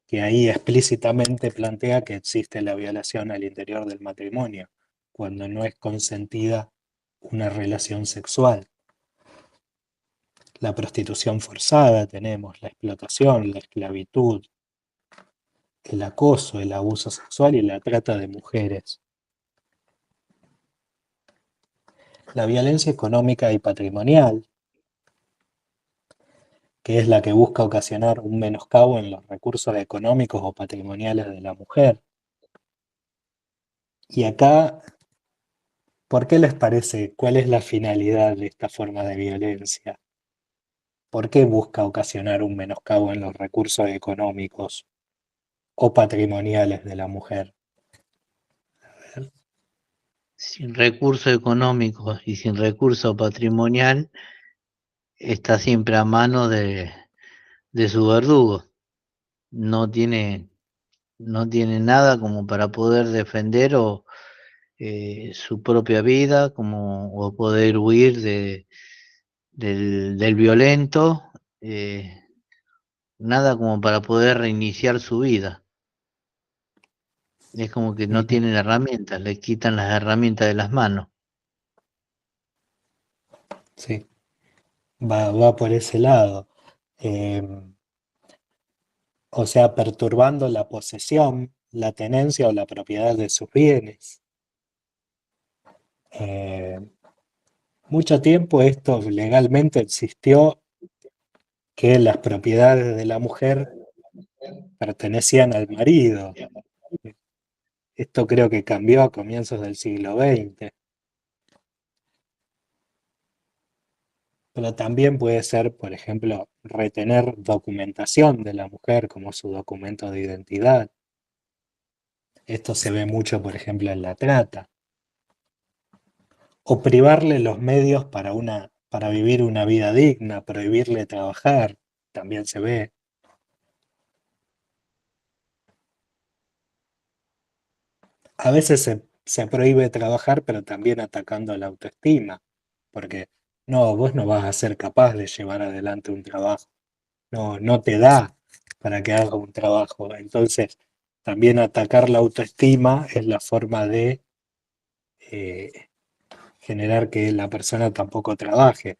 que ahí explícitamente plantea que existe la violación al interior del matrimonio, cuando no es consentida una relación sexual. La prostitución forzada tenemos, la explotación, la esclavitud, el acoso, el abuso sexual y la trata de mujeres. La violencia económica y patrimonial, que es la que busca ocasionar un menoscabo en los recursos económicos o patrimoniales de la mujer. Y acá, ¿por qué les parece? ¿Cuál es la finalidad de esta forma de violencia? ¿Por qué busca ocasionar un menoscabo en los recursos económicos o patrimoniales de la mujer? Sin recursos económicos y sin recurso patrimonial, está siempre a mano de su verdugo. No tiene nada como para poder defender su propia vida, o poder huir del violento, nada como para poder reiniciar su vida. Es como que no tienen herramientas, le quitan las herramientas de las manos. Sí, va por ese lado. O sea, perturbando la posesión, la tenencia o la propiedad de sus bienes. Mucho tiempo esto legalmente existió, que las propiedades de la mujer pertenecían al marido. Esto creo que cambió a comienzos del siglo XX. Pero también puede ser, por ejemplo, retener documentación de la mujer como su documento de identidad. Esto se ve mucho, por ejemplo, en la trata. O privarle los medios para vivir una vida digna, prohibirle trabajar, también se ve. A veces se prohíbe trabajar, pero también atacando la autoestima, porque no, vos no vas a ser capaz de llevar adelante un trabajo, no te da para que haga un trabajo. Entonces, también atacar la autoestima es la forma de eh, generar que la persona tampoco trabaje.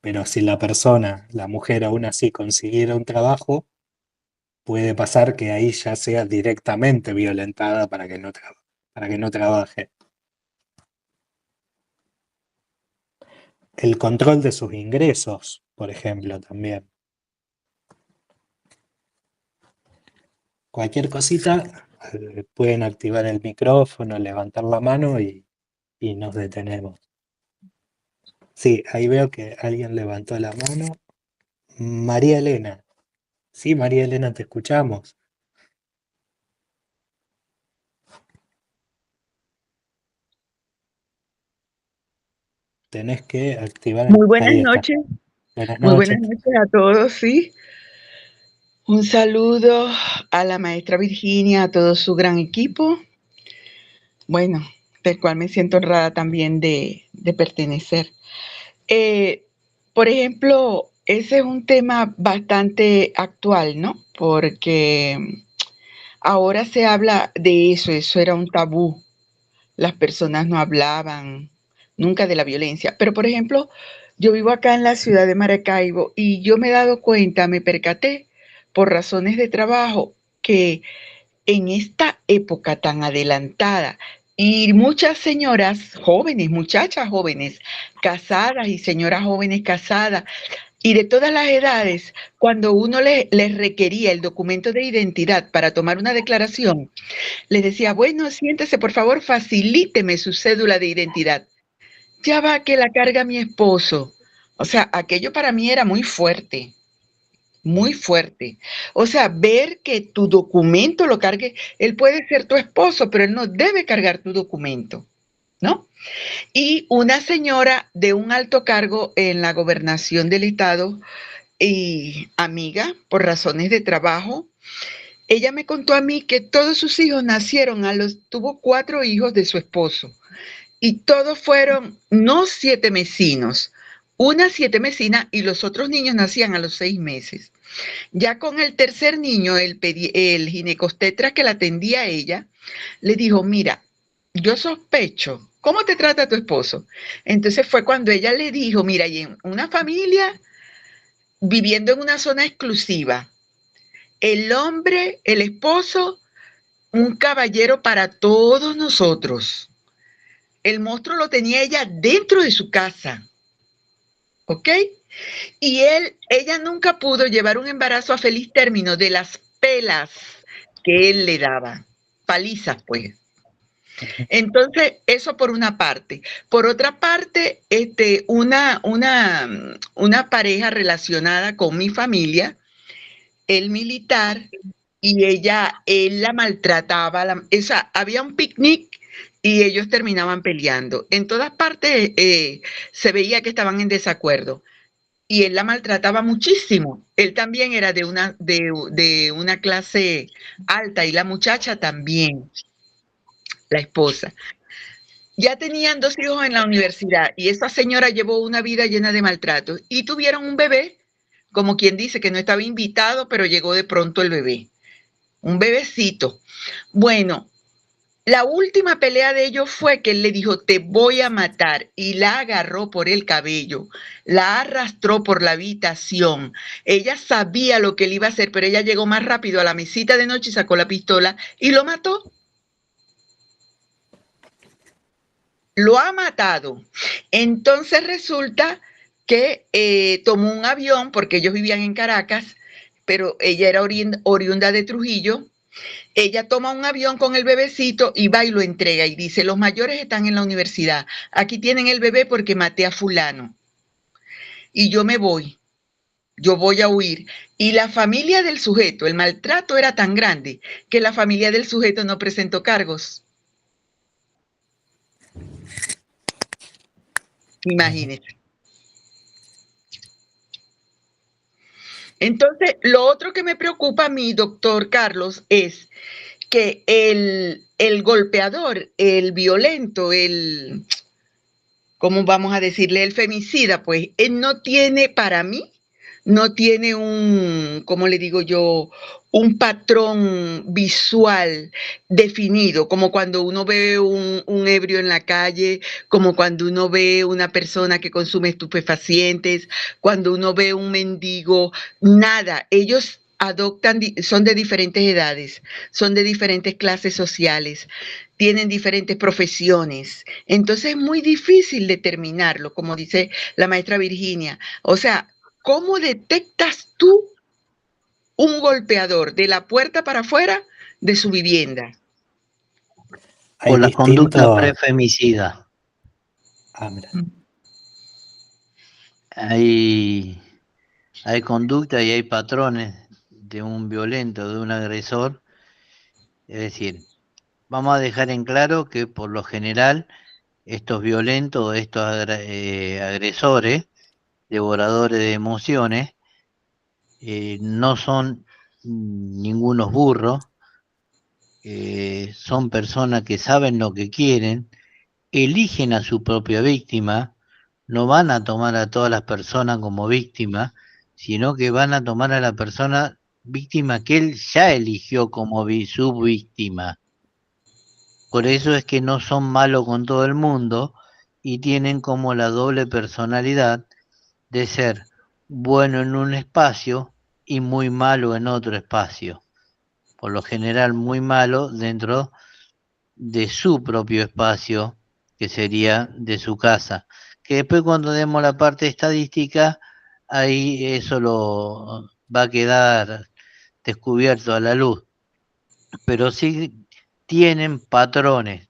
Pero si la persona, la mujer aún así consiguiera un trabajo, puede pasar que ahí ya sea directamente violentada para que no trabaje. El control de sus ingresos, por ejemplo, también. Cualquier cosita, pueden activar el micrófono, levantar la mano y nos detenemos. Sí, ahí veo que alguien levantó la mano. María Elena. Sí, María Elena, te escuchamos. Tenés que activar Muy buenas Ahí está. noches, Buenas muy buenas noches. noches a todos, sí. Un saludo a la maestra Virginia, a todo su gran equipo, bueno, del cual me siento honrada también de pertenecer. Por ejemplo, ese es un tema bastante actual, ¿no? Porque ahora se habla de eso era un tabú. Las personas no hablaban nunca de la violencia. Pero, por ejemplo, yo vivo acá en la ciudad de Maracaibo y yo me he dado cuenta, me percaté por razones de trabajo que en esta época tan adelantada y muchas señoras jóvenes, muchachas jóvenes casadas y señoras jóvenes casadas y de todas las edades, cuando uno les requería el documento de identidad para tomar una declaración, les decía, bueno, siéntese, por favor, facilíteme su cédula de identidad. Ya va que la carga mi esposo. O sea, aquello para mí era muy fuerte, muy fuerte. O sea, ver que tu documento lo cargue, él puede ser tu esposo, pero él no debe cargar tu documento, ¿no? Y una señora de un alto cargo en la gobernación del estado y amiga por razones de trabajo, ella me contó a mí que todos sus hijos nacieron tuvo 4 hijos de su esposo y todos fueron no 7 mesinos, una 7 mesina y los otros niños nacían a los 6 meses. Ya con el tercer niño, el ginecobstetra que la atendía a ella, le dijo, mira, yo sospecho, ¿cómo te trata tu esposo? Entonces fue cuando ella le dijo, mira, y en una familia viviendo en una zona exclusiva, el hombre, el esposo, un caballero para todos nosotros. El monstruo lo tenía ella dentro de su casa, ¿ok? Y ella nunca pudo llevar un embarazo a feliz término de las pelas que él le daba, palizas pues. Entonces, eso por una parte. Por otra parte, una pareja relacionada con mi familia, el militar, y él la maltrataba, había un picnic y ellos terminaban peleando. En todas partes se veía que estaban en desacuerdo y él la maltrataba muchísimo. Él también era de una clase alta y la muchacha también, la esposa. Ya tenían 2 hijos en la universidad y esa señora llevó una vida llena de maltratos y tuvieron un bebé, como quien dice que no estaba invitado, pero llegó de pronto el bebé. Un bebecito. Bueno, la última pelea de ellos fue que él le dijo, te voy a matar, y la agarró por el cabello, la arrastró por la habitación. Ella sabía lo que él iba a hacer, pero ella llegó más rápido a la mesita de noche y sacó la pistola y lo mató. Lo ha matado. Entonces resulta que tomó un avión, porque ellos vivían en Caracas, pero ella era oriunda de Trujillo. Ella toma un avión con el bebecito y va y lo entrega y dice, los mayores están en la universidad, aquí tienen el bebé porque maté a fulano. y yo me voy. Yo voy a huir. Y la familia del sujeto, el maltrato era tan grande que la familia del sujeto no presentó cargos. Imagínense. Entonces, lo otro que me preocupa a mí, doctor Carlos, es que el golpeador, el violento, ¿cómo vamos a decirle? El femicida, pues, él no tiene, para mí, no tiene ¿cómo le digo yo? Un patrón visual definido, como cuando uno ve un ebrio en la calle, como cuando uno ve una persona que consume estupefacientes, cuando uno ve un mendigo, nada. Ellos son de diferentes edades, son de diferentes clases sociales, tienen diferentes profesiones. Entonces es muy difícil determinarlo, como dice la maestra Virginia. O sea, ¿cómo detectas tú un golpeador de la puerta para afuera de su vivienda? Hay Por la conducta distintos... prefemicida. Mira. Hay conducta y hay patrones de un violento, de un agresor. Es decir, vamos a dejar en claro que por lo general estos violentos, estos agresores, devoradores de emociones, no son ningunos burros, son personas que saben lo que quieren, eligen a su propia víctima, no van a tomar a todas las personas como víctimas, sino que van a tomar a la persona víctima que él ya eligió como su víctima. Por eso es que no son malos con todo el mundo y tienen como la doble personalidad de ser bueno en un espacio y muy malo en otro espacio. Por lo general muy malo dentro de su propio espacio, que sería de su casa. Que después cuando demos la parte estadística, ahí eso lo va a quedar descubierto a la luz. Pero sí tienen patrones,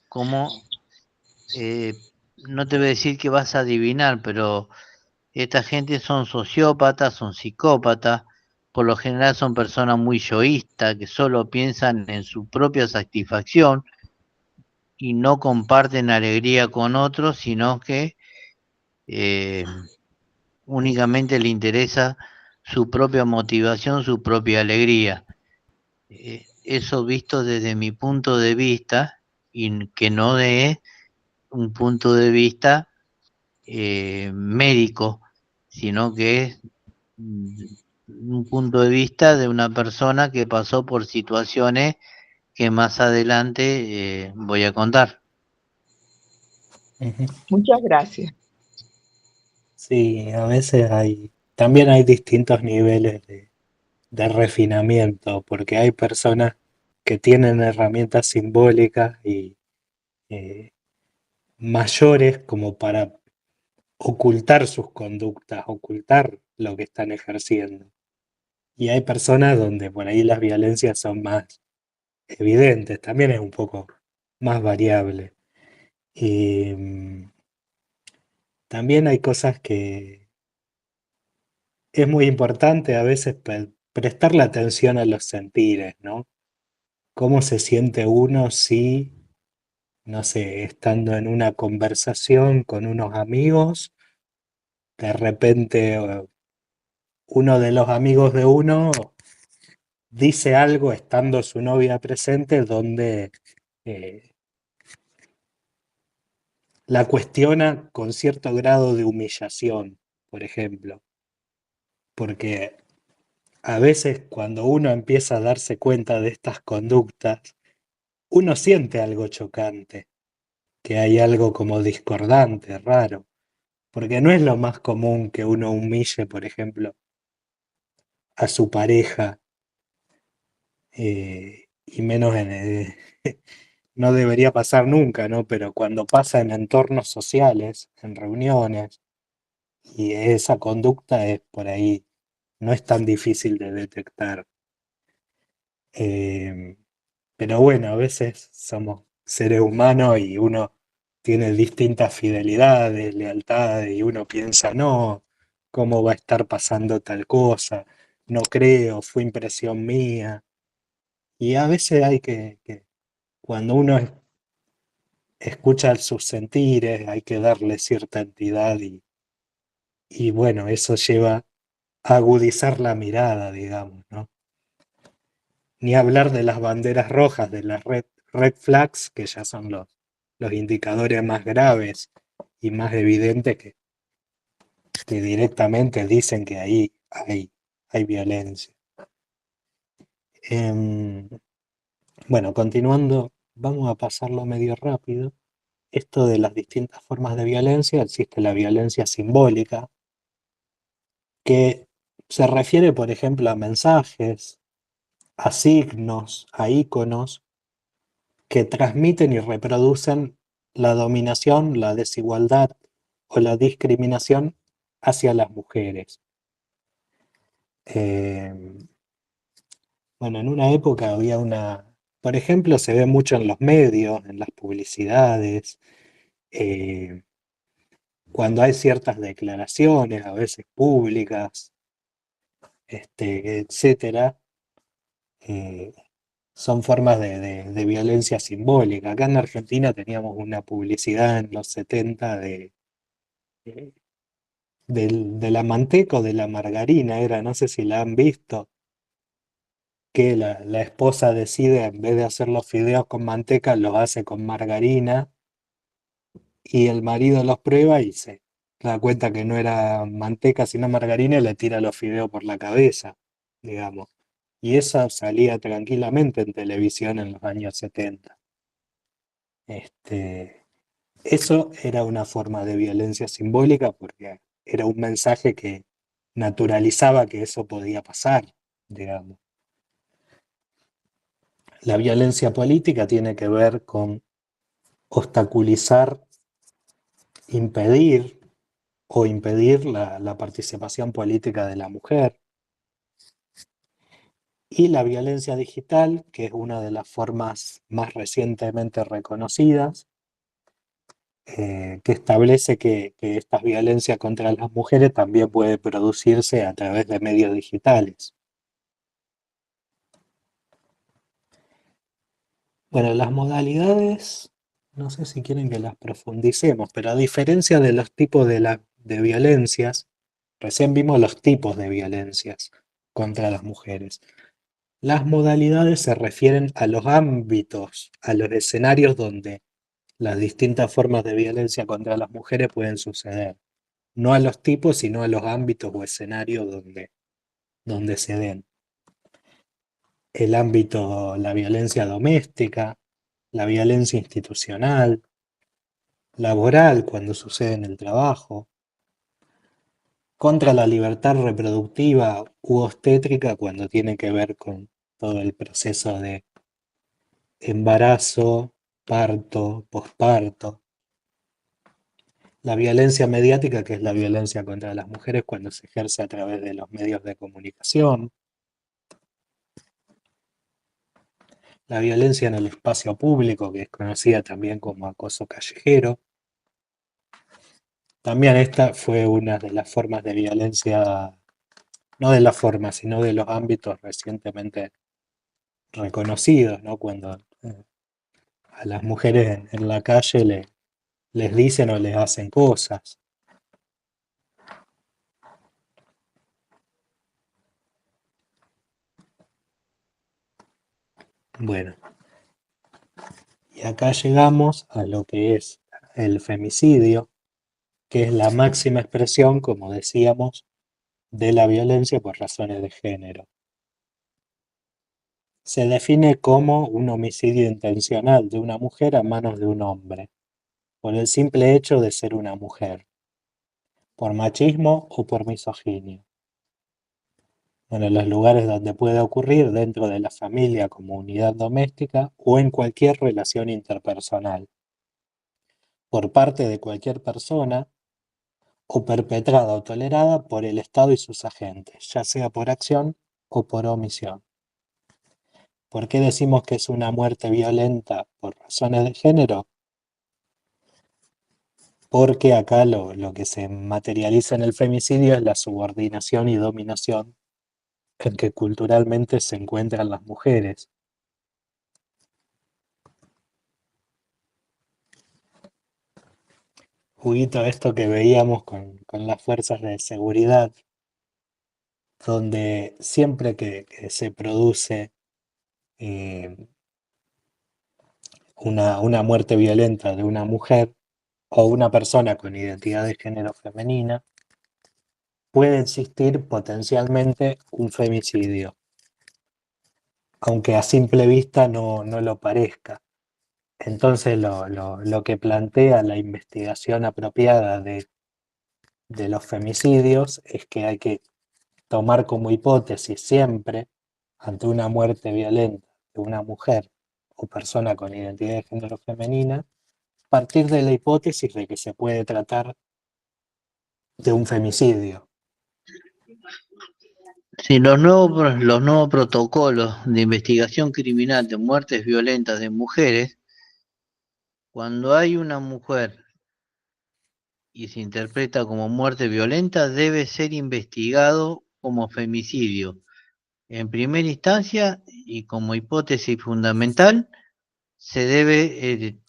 como no te voy a decir que vas a adivinar, pero esta gente son sociópatas, son psicópatas, por lo general son personas muy yoístas, que solo piensan en su propia satisfacción y no comparten alegría con otros, sino que únicamente le interesa su propia motivación, su propia alegría. Eso visto desde mi punto de vista, y que no de un punto de vista médico, sino que es un punto de vista de una persona que pasó por situaciones que más adelante voy a contar. Muchas gracias. Sí, a veces también hay distintos niveles de refinamiento, porque hay personas que tienen herramientas simbólicas y mayores como para ocultar sus conductas, ocultar lo que están ejerciendo. Y hay personas donde por ahí las violencias son más evidentes, también es un poco más variable. Y también hay cosas que es muy importante a veces prestarle atención a los sentires, ¿no? ¿Cómo se siente uno si, no sé, estando en una conversación con unos amigos, de repente uno de los amigos de uno dice algo estando su novia presente donde la cuestiona con cierto grado de humillación, por ejemplo? Porque a veces cuando uno empieza a darse cuenta de estas conductas, uno siente algo chocante, que hay algo como discordante, raro, porque no es lo más común que uno humille, por ejemplo, a su pareja, y menos no debería pasar nunca, ¿no? Pero cuando pasa en entornos sociales, en reuniones, y esa conducta es por ahí, no es tan difícil de detectar. Pero bueno, a veces somos seres humanos y uno tiene distintas fidelidades, lealtades, y uno piensa, no, cómo va a estar pasando tal cosa, no creo, fue impresión mía. Y a veces hay cuando uno escucha sus sentires, hay que darle cierta entidad y bueno, eso lleva a agudizar la mirada, digamos, ¿no? Ni hablar de las banderas rojas, de las red flags, que ya son los indicadores más graves y más evidentes que directamente dicen que ahí hay violencia. Bueno, continuando, vamos a pasarlo medio rápido. Esto de las distintas formas de violencia, existe la violencia simbólica, que se refiere, por ejemplo, a mensajes, a signos, a íconos que transmiten y reproducen la dominación, la desigualdad o la discriminación hacia las mujeres. Bueno, en una época había por ejemplo, se ve mucho en los medios, en las publicidades, cuando hay ciertas declaraciones, a veces públicas, etcétera, son formas de violencia simbólica. Acá en Argentina teníamos una publicidad en los 70 de la manteca o de la margarina, no sé si la han visto, que la esposa decide, en vez de hacer los fideos con manteca, los hace con margarina, y el marido los prueba y se da cuenta que no era manteca sino margarina y le tira los fideos por la cabeza, digamos. Y eso salía tranquilamente en televisión en los años 70. Eso era una forma de violencia simbólica porque era un mensaje que naturalizaba que eso podía pasar, digamos. La violencia política tiene que ver con obstaculizar, impedir la participación política de la mujer. Y la violencia digital, que es una de las formas más recientemente reconocidas, que establece que esta violencia contra las mujeres también puede producirse a través de medios digitales. Bueno, las modalidades, no sé si quieren que las profundicemos, pero a diferencia de los tipos de violencias, recién vimos los tipos de violencias contra las mujeres. Las modalidades se refieren a los ámbitos, a los escenarios donde las distintas formas de violencia contra las mujeres pueden suceder. No a los tipos, sino a los ámbitos o escenarios donde se den. El ámbito, la violencia doméstica, la violencia institucional, laboral cuando sucede en el trabajo, contra la libertad reproductiva u obstétrica cuando tiene que ver con todo el proceso de embarazo, parto, posparto. La violencia mediática, que es la violencia contra las mujeres cuando se ejerce a través de los medios de comunicación. La violencia en el espacio público, que es conocida también como acoso callejero. También esta fue una de las formas de violencia, no de las formas, sino de los ámbitos recientemente reconocidos, ¿no? Cuando a las mujeres en la calle les dicen o les hacen cosas. Bueno, y acá llegamos a lo que es el femicidio, que es la máxima expresión, como decíamos, de la violencia por razones de género. Se define como un homicidio intencional de una mujer a manos de un hombre, por el simple hecho de ser una mujer, por machismo o por misoginia. En los lugares donde puede ocurrir dentro de la familia como unidad doméstica o en cualquier relación interpersonal, por parte de cualquier persona o perpetrada o tolerada por el Estado y sus agentes, ya sea por acción o por omisión. ¿Por qué decimos que es una muerte violenta por razones de género? porque acá lo que se materializa en el femicidio es la subordinación y dominación en que culturalmente se encuentran las mujeres. Juguito esto que veíamos con las fuerzas de seguridad, donde siempre que se produce eh, una muerte violenta de una mujer o una persona con identidad de género femenina, puede existir potencialmente un femicidio, aunque a simple vista no lo parezca. Entonces lo que plantea la investigación apropiada de los femicidios es que hay que tomar como hipótesis siempre, ante una muerte violenta de una mujer o persona con identidad de género femenina, partir de la hipótesis de que se puede tratar de un femicidio. Sí, los nuevos protocolos de investigación criminal de muertes violentas de mujeres, cuando hay una mujer y se interpreta como muerte violenta, debe ser investigado como femicidio. En primera instancia y como hipótesis fundamental, se debe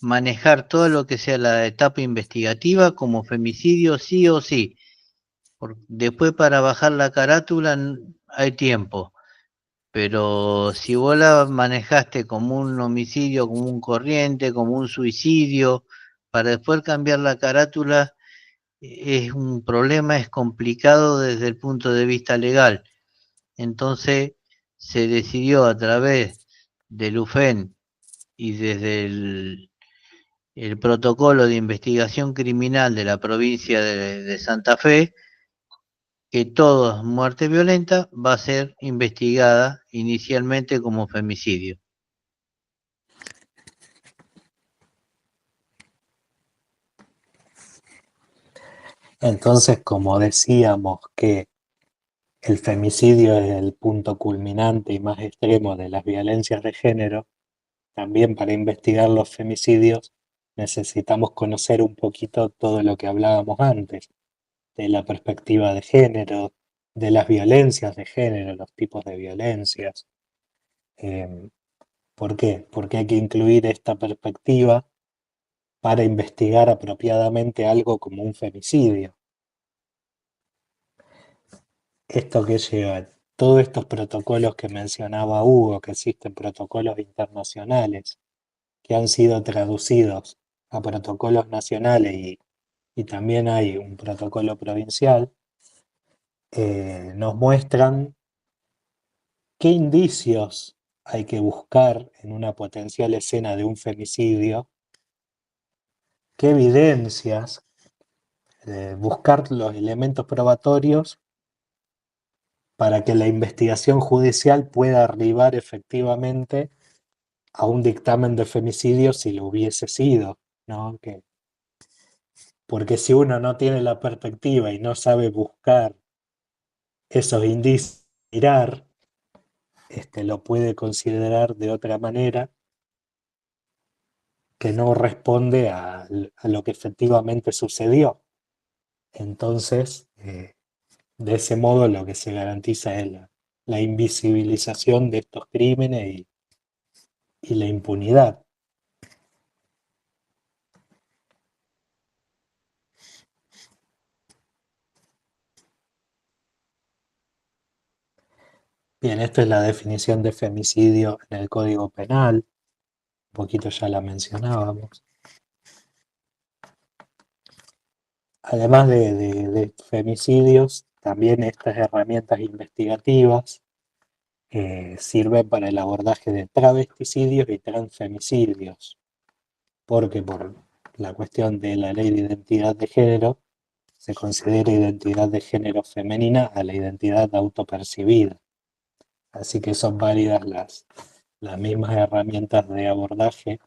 manejar todo lo que sea la etapa investigativa como femicidio sí o sí. Después para bajar la carátula hay tiempo, pero si vos la manejaste como un homicidio, como un corriente, como un suicidio, para después cambiar la carátula, es un problema, es complicado desde el punto de vista legal. Entonces se decidió a través del UFEN y desde el protocolo de investigación criminal de la provincia de Santa Fe, que toda muerte violenta va a ser investigada inicialmente como femicidio. Entonces, como decíamos que el femicidio es el punto culminante y más extremo de las violencias de género, también para investigar los femicidios necesitamos conocer un poquito todo lo que hablábamos antes, de la perspectiva de género, de las violencias de género, los tipos de violencias. ¿Por qué? Porque hay que incluir esta perspectiva para investigar apropiadamente algo como un femicidio. Esto que lleva todos estos protocolos que mencionaba Hugo, que existen protocolos internacionales que han sido traducidos a protocolos nacionales y también hay un protocolo provincial, nos muestran qué indicios hay que buscar en una potencial escena de un femicidio, qué evidencias, buscar los elementos probatorios para que la investigación judicial pueda arribar efectivamente a un dictamen de femicidio si lo hubiese sido, ¿no? Porque si uno no tiene la perspectiva y no sabe buscar esos indicios, mirar, lo puede considerar de otra manera que no responde a lo que efectivamente sucedió. Entonces, de ese modo lo que se garantiza es la invisibilización de estos crímenes y la impunidad. Bien, esto es la definición de femicidio en el Código Penal, un poquito ya la mencionábamos. Además de femicidios, también estas herramientas investigativas sirven para el abordaje de travesticidios y transfemicidios, porque por la cuestión de la ley de identidad de género, se considera identidad de género femenina a la identidad autopercibida. Así que son válidas las mismas herramientas de abordaje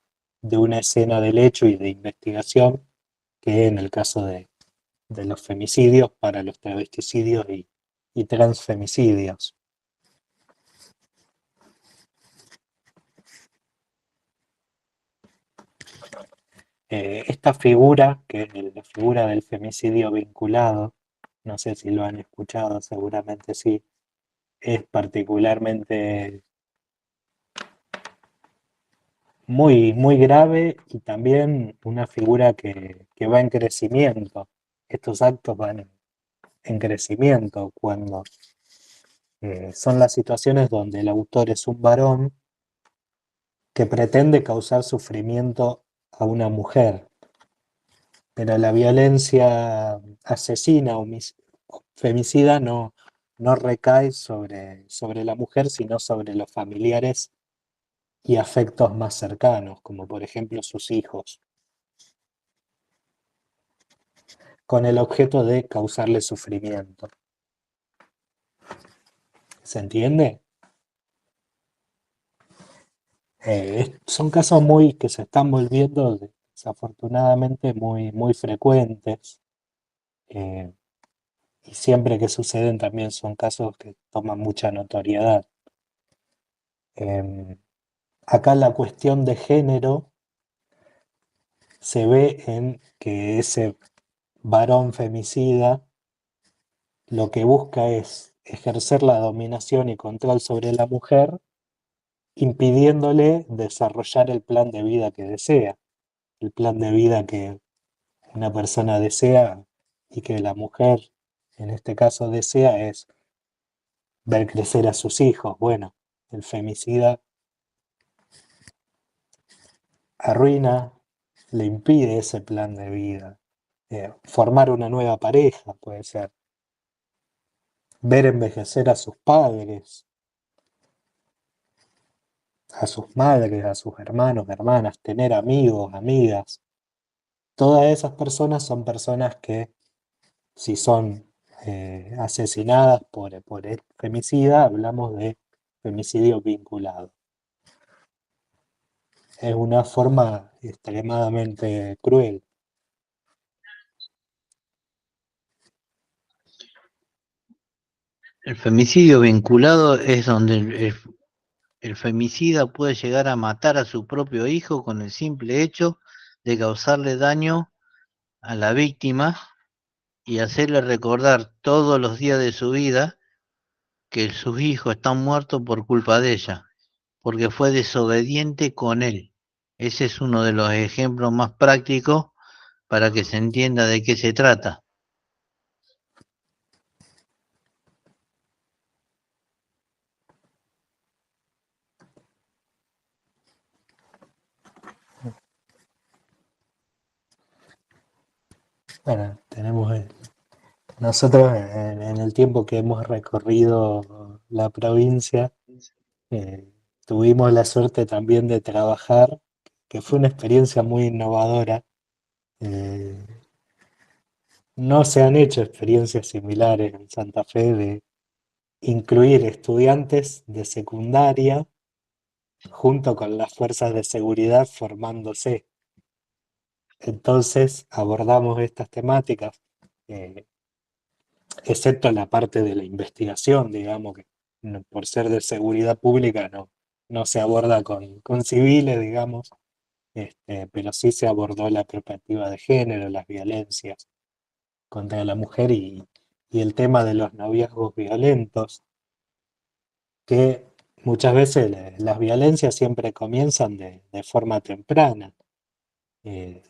de una escena del hecho y de investigación que en el caso de los femicidios para los travesticidios y transfemicidios. Esta figura, que es la figura del femicidio vinculado, no sé si lo han escuchado, seguramente sí, es particularmente muy, muy grave y también una figura que va en crecimiento. Estos actos van en crecimiento cuando son las situaciones donde el autor es un varón que pretende causar sufrimiento a una mujer, pero la violencia asesina o femicida no recae sobre la mujer, sino sobre los familiares y afectos más cercanos, como por ejemplo sus hijos, con el objeto de causarle sufrimiento. ¿Se entiende? Son casos que se están volviendo desafortunadamente muy, muy frecuentes, eh, y siempre que suceden también son casos que toman mucha notoriedad. Acá la cuestión de género se ve en que ese varón femicida lo que busca es ejercer la dominación y control sobre la mujer, impidiéndole desarrollar el plan de vida que desea, el plan de vida que una persona desea y que la mujer, en este caso, desea es ver crecer a sus hijos. Bueno, el femicida arruina, le impide ese plan de vida. Formar una nueva pareja, puede ser. Ver envejecer a sus padres, a sus madres, a sus hermanos, hermanas, tener amigos, amigas. Todas esas personas son personas que, si son asesinadas por el femicida, hablamos de femicidio vinculado. Es una forma extremadamente cruel. El femicidio vinculado es donde el femicida puede llegar a matar a su propio hijo con el simple hecho de causarle daño a la víctima y hacerle recordar todos los días de su vida que sus hijos están muertos por culpa de ella, porque fue desobediente con él. Ese es uno de los ejemplos más prácticos para que se entienda de qué se trata. Bueno, nosotros en el tiempo que hemos recorrido la provincia, tuvimos la suerte también de trabajar, que fue una experiencia muy innovadora. Eh, no se han hecho experiencias similares en Santa Fe de incluir estudiantes de secundaria junto con las fuerzas de seguridad formándose. Entonces abordamos estas temáticas, eh, excepto la parte de la investigación, digamos, que por ser de seguridad pública no se aborda con civiles, digamos, pero sí se abordó la perspectiva de género, las violencias contra la mujer y el tema de los noviazgos violentos, que muchas veces las violencias siempre comienzan de forma temprana, eh,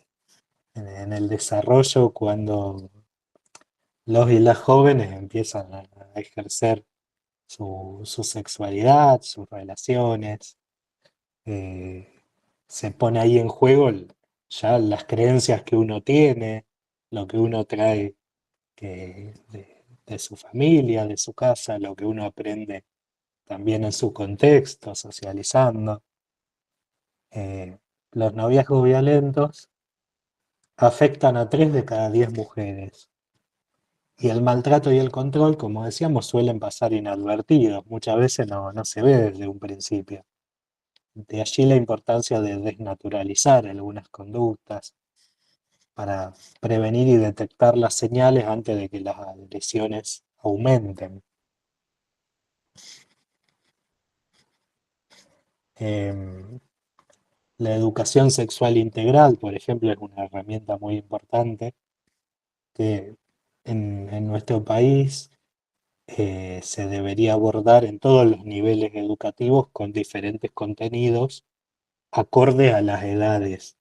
en el desarrollo cuando los y las jóvenes empiezan a ejercer su sexualidad, sus relaciones, eh, se pone ahí en juego ya las creencias que uno tiene, lo que uno trae de su familia, de su casa, lo que uno aprende también en su contexto, socializando. Eh, los noviazgos violentos afectan a 3 de cada 10 mujeres. Y el maltrato y el control, como decíamos, suelen pasar inadvertidos. Muchas veces no se ve desde un principio. De allí la importancia de desnaturalizar algunas conductas para prevenir y detectar las señales antes de que las agresiones aumenten. La educación sexual integral, por ejemplo, es una herramienta muy importante que en nuestro país se debería abordar en todos los niveles educativos con diferentes contenidos acorde a las edades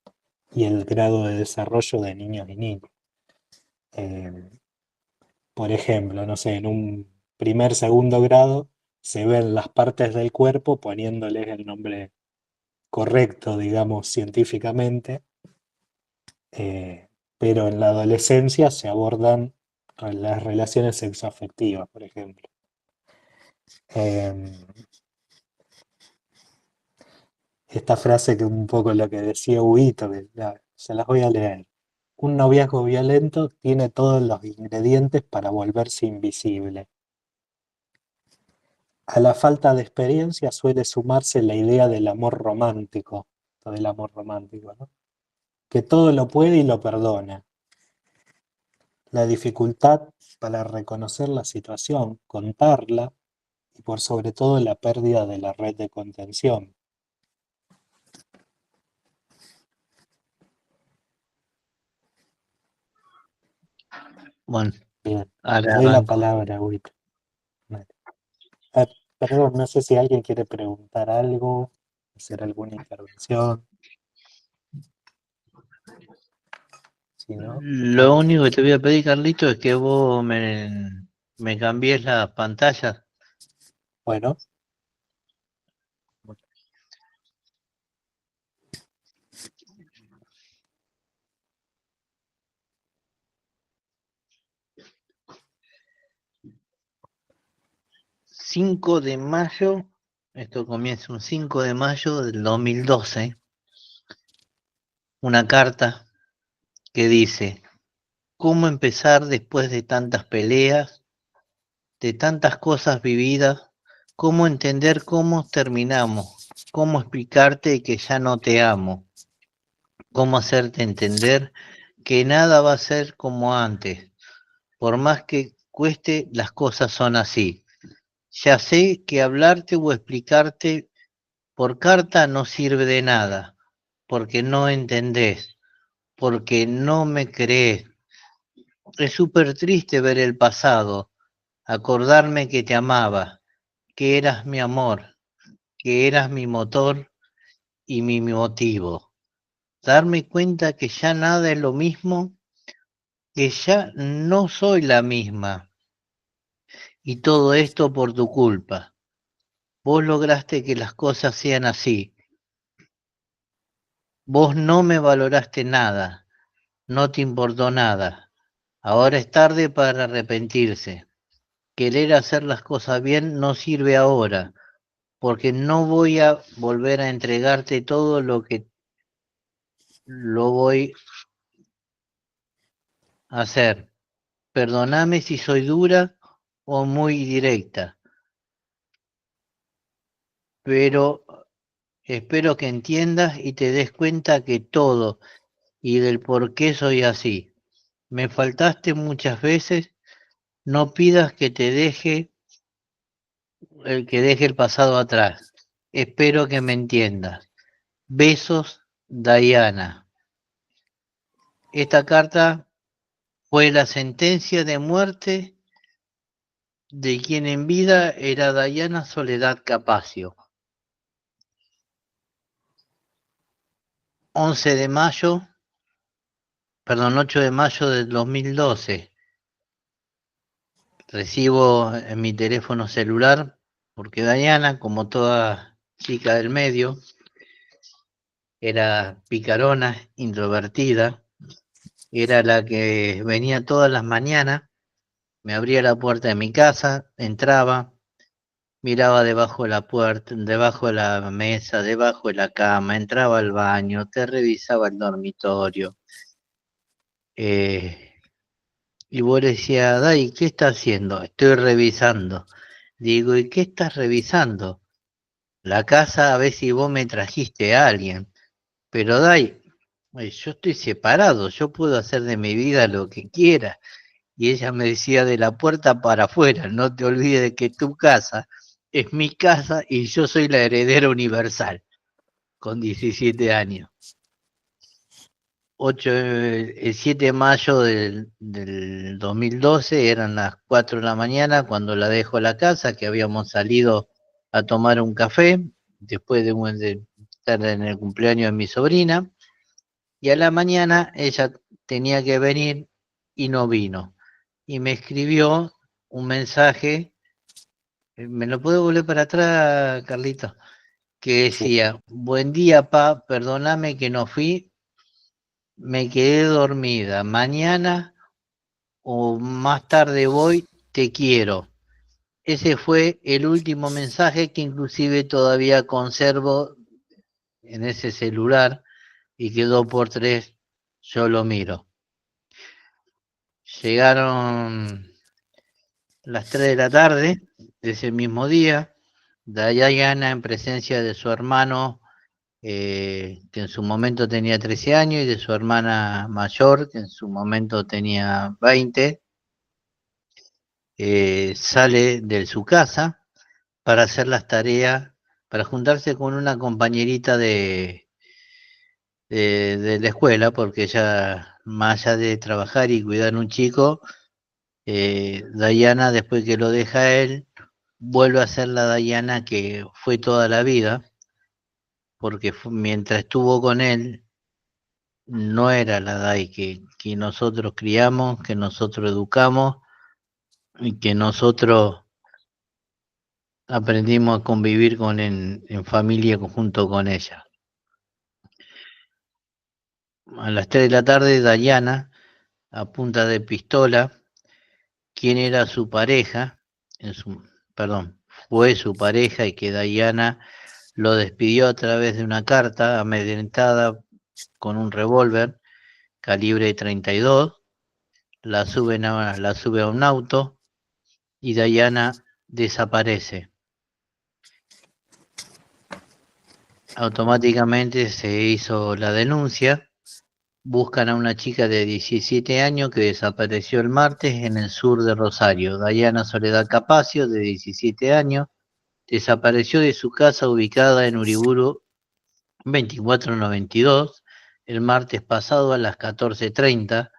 y el grado de desarrollo de niños y niñas. Eh, por ejemplo, no sé, en un primer, segundo grado se ven las partes del cuerpo poniéndoles el nombre correcto, digamos, científicamente, pero en la adolescencia se abordan las relaciones sexoafectivas, por ejemplo. Eh, esta frase que un poco lo que decía Huguito, se las voy a leer. Un noviazgo violento tiene todos los ingredientes para volverse invisible. A la falta de experiencia suele sumarse la idea del amor romántico, ¿no? Que todo lo puede y lo perdona. La dificultad para reconocer la situación, contarla y por sobre todo la pérdida de la red de contención. Bueno, Bien, te ahora doy la arranco. palabra, Huguito. Vale. Perdón, no sé si alguien quiere preguntar algo, hacer alguna intervención. Si no, Lo único que te voy a pedir, Carlito, es que vos me cambies las pantallas. bueno. 5 de mayo, esto comienza un 5 de mayo del 2012, una carta que dice: ¿cómo empezar después de tantas peleas, de tantas cosas vividas? ¿Cómo entender cómo terminamos? ¿Cómo explicarte que ya no te amo? ¿Cómo hacerte entender que nada va a ser como antes? Por más que cueste, las cosas son así. Ya sé que hablarte o explicarte por carta no sirve de nada, porque no entendés, porque no me crees. Es súper triste ver el pasado, acordarme que te amaba, que eras mi amor, que eras mi motor y mi motivo. Darme cuenta que ya nada es lo mismo, que ya no soy la misma. Y todo esto por tu culpa. Vos lograste que las cosas sean así. Vos no me valoraste nada, no te importó nada. Ahora es tarde para arrepentirse. Querer hacer las cosas bien no sirve ahora, porque no voy a volver a entregarte todo lo que lo voy a hacer. Perdóname si soy dura o muy directa, pero espero que entiendas y te des cuenta que todo y del por qué soy así. Me faltaste muchas veces, no pidas que te deje que deje el pasado atrás. Espero que me entiendas. Besos, Diana. Esta carta fue la sentencia de muerte de quien en vida era Diana Soledad Capacio. 8 de mayo del 2012. Recibo en mi teléfono celular, porque Diana, como toda chica del medio, era picarona, introvertida, era la que venía todas las mañanas, me abría la puerta de mi casa, entraba, miraba debajo de la puerta, debajo de la mesa, debajo de la cama, entraba al baño, te revisaba el dormitorio. Y vos le decías: Dai, ¿qué estás haciendo? Estoy revisando. Digo: ¿y qué estás revisando? La casa, a ver si vos me trajiste a alguien. Pero Dai, yo estoy separado, yo puedo hacer de mi vida lo que quiera. Y ella me decía: de la puerta para afuera, no te olvides de que tu casa es mi casa y yo soy la heredera universal. con 17 años. El 7 de mayo del 2012, eran las 4 de la mañana cuando la dejo a la casa, que habíamos salido a tomar un café, después de estar en el cumpleaños de mi sobrina, y a la mañana ella tenía que venir y no vino. Y me escribió un mensaje, ¿me lo puedo volver para atrás, Carlito? Que decía, buen día, pa, perdóname que no fui, me quedé dormida, mañana o más tarde voy, te quiero. Ese fue el último mensaje que inclusive todavía conservo en ese celular y quedó por 3, yo lo miro. Llegaron las 3 de la tarde de ese mismo día, Dayana en presencia de su hermano, que en su momento tenía 13 años, y de su hermana mayor, que en su momento tenía 20, sale de su casa para hacer las tareas, para juntarse con una compañerita de la escuela, porque ella, más allá de trabajar y cuidar a un chico, Dayana, después que lo deja él, vuelve a ser la Dayana que fue toda la vida, porque mientras estuvo con él, no era la Day que nosotros criamos, que nosotros educamos y que nosotros aprendimos a convivir en familia junto con ella. A las 3 de la tarde, Dayana, a punta de pistola, quien era su pareja, fue su pareja, y que Dayana lo despidió a través de una carta amedrentada con un revólver calibre 32, la sube a un auto y Dayana desaparece. Automáticamente se hizo la denuncia, buscan a una chica de 17 años que desapareció el martes en el sur de Rosario. Dayana Soledad Capacio, de 17 años, desapareció de su casa ubicada en Uriburu 24922 el martes pasado a las 14:30,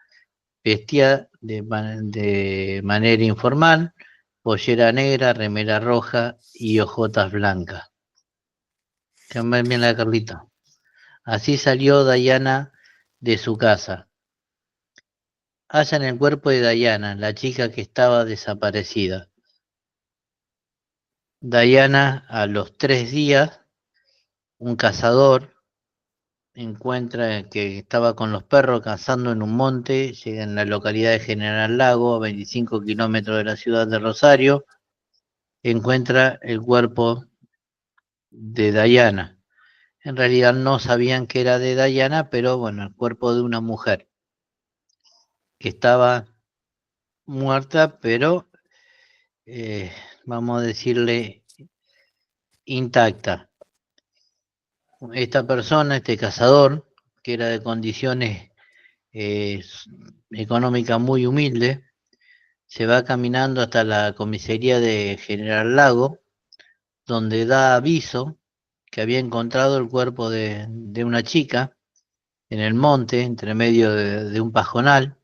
vestía de manera informal, pollera negra, remera roja y ojotas blancas. Cámbiame bien la Carlita. Así salió Dayana de su casa. Hallan el cuerpo de Dayana, la chica que estaba desaparecida. Dayana, a los 3 días, un cazador encuentra que estaba con los perros cazando en un monte, llega en la localidad de General Lago, a 25 kilómetros de la ciudad de Rosario, encuentra el cuerpo de Dayana. En realidad no sabían que era de Dayana, pero bueno, el cuerpo de una mujer que estaba muerta, pero vamos a decirle intacta. Esta persona, este cazador, que era de condiciones económicas muy humildes, se va caminando hasta la comisaría de General Lago, donde da aviso que había encontrado el cuerpo de una chica en el monte, entre medio de un pajonal.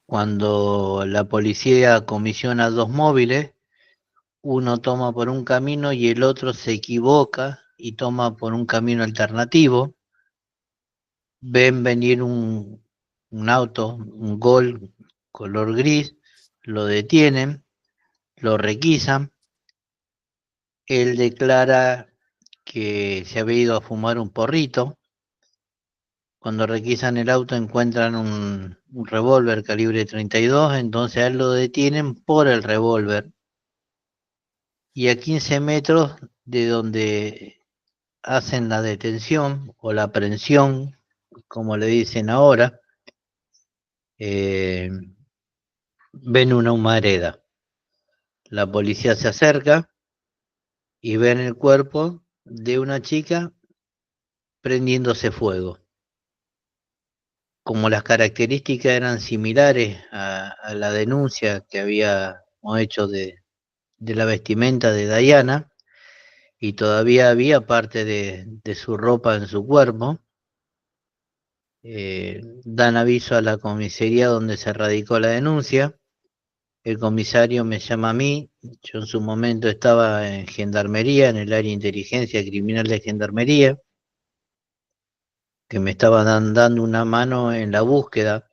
Cuando la policía comisiona 2 móviles, uno toma por un camino y el otro se equivoca y toma por un camino alternativo. Ven venir un auto, un Gol color gris, lo detienen, lo requisan. Él declara que se había ido a fumar un porrito. Cuando requisan el auto encuentran un revólver calibre 32, entonces a él lo detienen por el revólver. Y a 15 metros de donde hacen la detención o la aprehensión, como le dicen ahora, ven una humareda. La policía se acerca y ven el cuerpo de una chica prendiéndose fuego. Como las características eran similares a la denuncia que habíamos hecho de la vestimenta de Dayana, y todavía había parte de su ropa en su cuerpo. Dan aviso a la comisaría donde se radicó la denuncia. El comisario me llama a mí. Yo en su momento estaba en Gendarmería, en el área de inteligencia criminal de Gendarmería, que me estaban dando una mano en la búsqueda,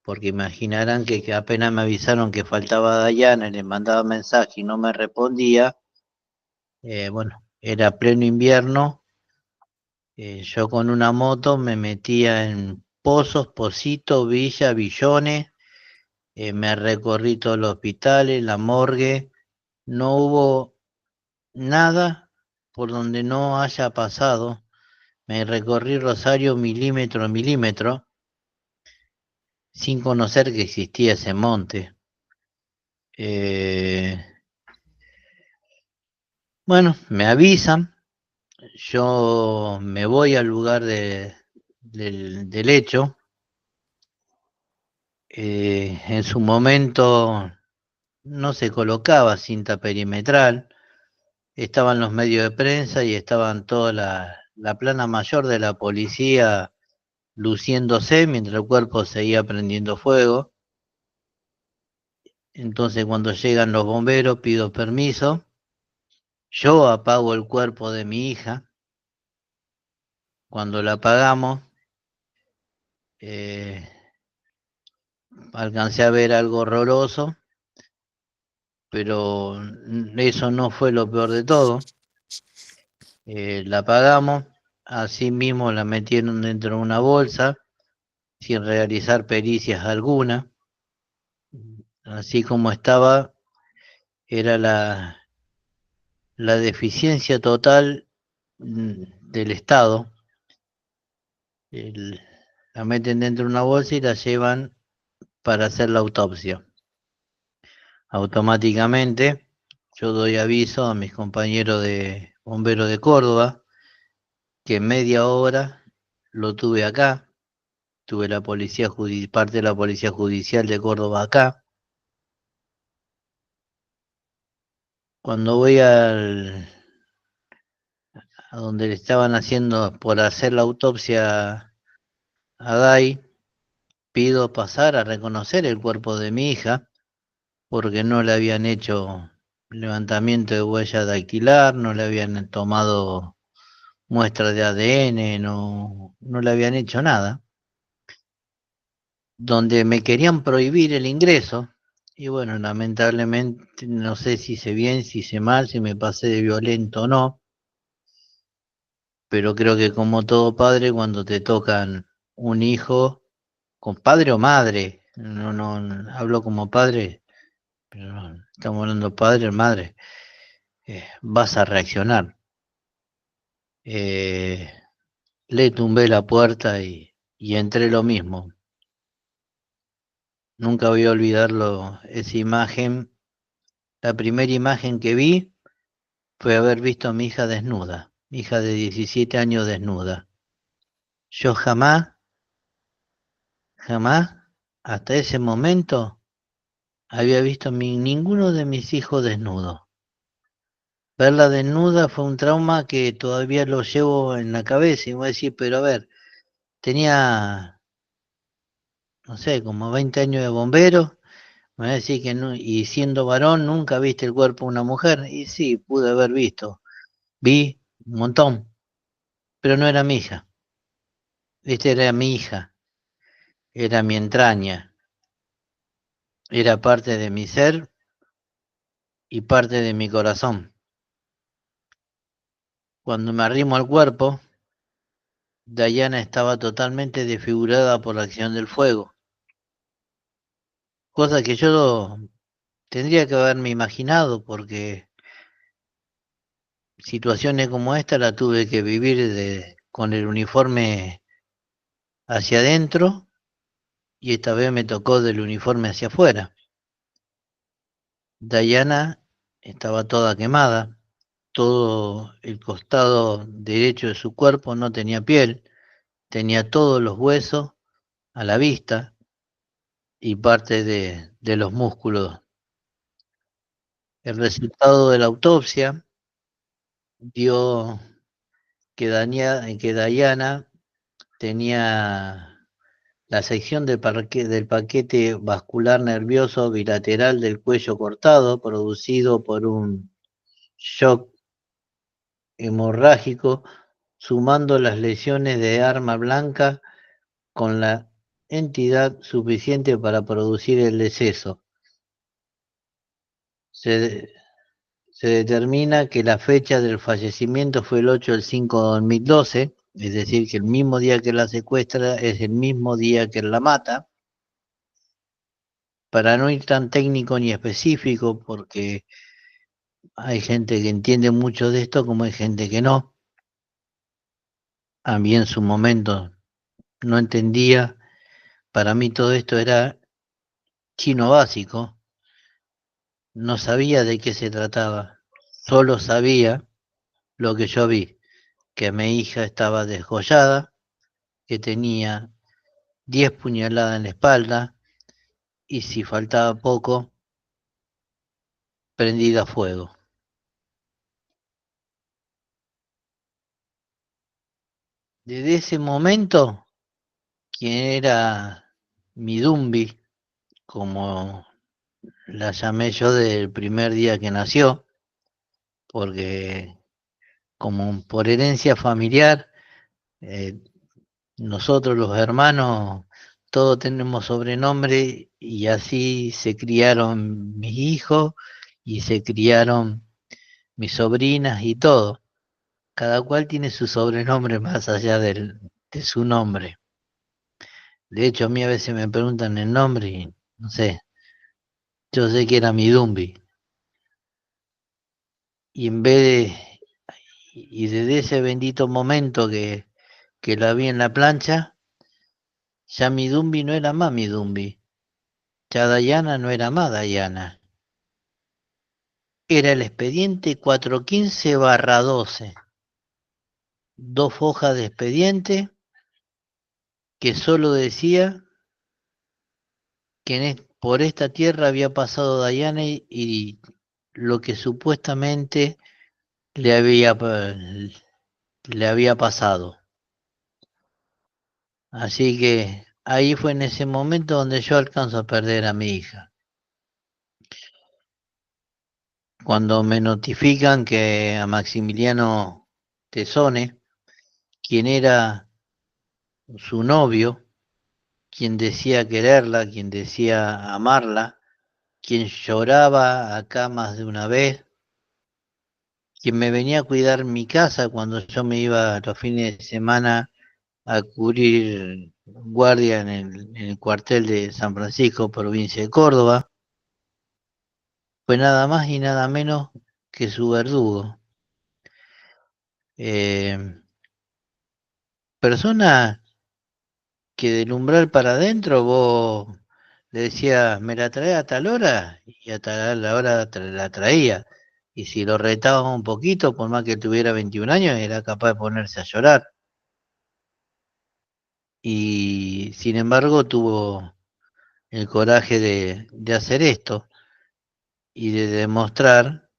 porque imaginarán que apenas me avisaron que faltaba Dayana, les mandaba mensaje y no me respondía. Bueno, era pleno invierno. Yo con una moto me metía en Pozos, Pocitos, Villa, Villones, me recorrí todos los hospitales, la morgue, no hubo nada por donde no haya pasado. Me recorrí Rosario milímetro a milímetro, sin conocer que existía ese monte. Bueno, me avisan, yo me voy al lugar del hecho. En su momento no se colocaba cinta perimetral, estaban los medios de prensa y estaban toda la plana mayor de la policía luciéndose mientras el cuerpo seguía prendiendo fuego. Entonces cuando llegan los bomberos pido permiso, yo apago el cuerpo de mi hija. Cuando la apagamos, alcancé a ver algo horroroso, pero eso no fue lo peor de todo. La apagamos, así mismo la metieron dentro de una bolsa, sin realizar pericias alguna. Así como estaba, era la deficiencia total del Estado. La meten dentro de una bolsa y la llevan para hacer la autopsia. Automáticamente yo doy aviso a mis compañeros de bomberos de Córdoba que en media hora lo tuve acá. Tuve la policía parte de la policía judicial de Córdoba acá. Cuando voy a donde le estaban haciendo por hacer la autopsia a Dai, pido pasar a reconocer el cuerpo de mi hija, porque no le habían hecho levantamiento de huella dactilar, no le habían tomado muestras de ADN, no le habían hecho nada. Donde me querían prohibir el ingreso, y bueno, lamentablemente no sé si hice bien, si hice mal, si me pasé de violento o no, pero creo que como todo padre, cuando te tocan un hijo, con padre o madre, no hablo como padre, pero no, estamos hablando padre o madre, vas a reaccionar. Le tumbé la puerta y entré lo mismo. Nunca voy a olvidarlo, esa imagen. La primera imagen que vi fue haber visto a mi hija desnuda, mi hija de 17 años desnuda. Yo jamás, hasta ese momento, había visto ninguno de mis hijos desnudo. Verla desnuda fue un trauma que todavía lo llevo en la cabeza y voy a decir, pero a ver, tenía, no sé, como 20 años de bombero, me va a decir que no, y siendo varón nunca viste el cuerpo de una mujer, y sí, pude haber visto, vi un montón, pero no era mi hija, viste, era mi hija, era mi entraña, era parte de mi ser y parte de mi corazón. Cuando me arrimo al cuerpo, Dayana estaba totalmente desfigurada por la acción del fuego, cosa que yo tendría que haberme imaginado porque situaciones como esta la tuve que vivir con el uniforme hacia adentro y esta vez me tocó del uniforme hacia afuera. Dayana estaba toda quemada, todo el costado derecho de su cuerpo no tenía piel, tenía todos los huesos a la vista y parte de los músculos. El resultado de la autopsia dio que Dayana tenía la sección del paquete vascular nervioso bilateral del cuello cortado, producido por un shock hemorrágico, sumando las lesiones de arma blanca con la entidad suficiente para producir el deceso. Se determina que la fecha del fallecimiento fue el 8/5/2012, es decir, que el mismo día que la secuestra es el mismo día que la mata. Para no ir tan técnico ni específico, porque hay gente que entiende mucho de esto como hay gente que no. A mí en su momento no entendía. Para mí todo esto era chino básico. No sabía de qué se trataba. Solo sabía lo que yo vi, que mi hija estaba desgollada, que tenía 10 puñaladas en la espalda y si faltaba poco, prendida a fuego. Desde ese momento, quien era mi Dumbi, como la llamé yo del primer día que nació, porque como por herencia familiar, eh, nosotros los hermanos, todos tenemos sobrenombre y así se criaron mis hijos y se criaron mis sobrinas y todo. Cada cual tiene su sobrenombre más allá de su nombre. De hecho, a mí a veces me preguntan el nombre y no sé, yo sé que era mi Dumbi. Y en vez de, y desde ese bendito momento que la vi en la plancha, ya mi Dumbi no era más mi Dumbi. Ya Dayana no era más Dayana. Era el expediente 415/12. 2 hojas de expediente que solo decía que por esta tierra había pasado Dayana y lo que supuestamente le había pasado. Así que ahí fue en ese momento donde yo alcanzo a perder a mi hija. Cuando me notifican que a Maximiliano Tesone, quien era su novio, quien decía quererla, quien decía amarla, quien lloraba acá más de una vez, quien me venía a cuidar mi casa cuando yo me iba los fines de semana a cubrir guardia en el cuartel de San Francisco, provincia de Córdoba, fue nada más y nada menos que su verdugo. Persona que del umbral para adentro vos le decías, me la traes a tal hora, y a tal hora la traía. Y si lo retaba un poquito, por más que tuviera 21 años, era capaz de ponerse a llorar. Y sin embargo tuvo el coraje de hacer esto y de demostrar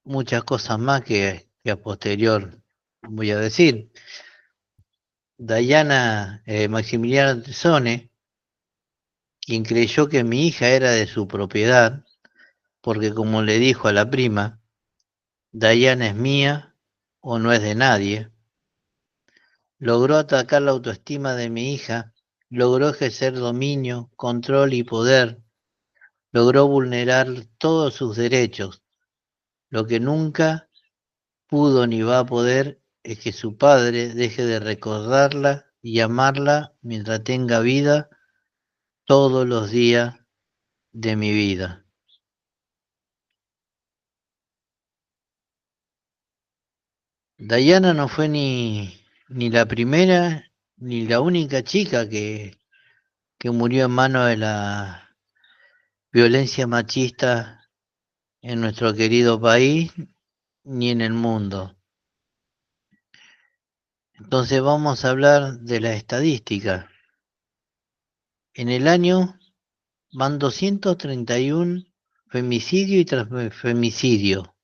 muchas cosas más que a posterior voy a decir. Dayana Maximiliano Tesone, quien creyó que mi hija era de su propiedad, porque como le dijo a la prima, Dayana es mía o no es de nadie, logró atacar la autoestima de mi hija, logró ejercer dominio, control y poder, logró vulnerar todos sus derechos. Lo que nunca pudo ni va a poder es que su padre deje de recordarla y amarla mientras tenga vida todos los días de mi vida. Dayana no fue ni la primera ni la única chica que murió en manos de la violencia machista en nuestro querido país ni en el mundo. Entonces vamos a hablar de la estadística. En el año van 231 femicidio y transfemicidio.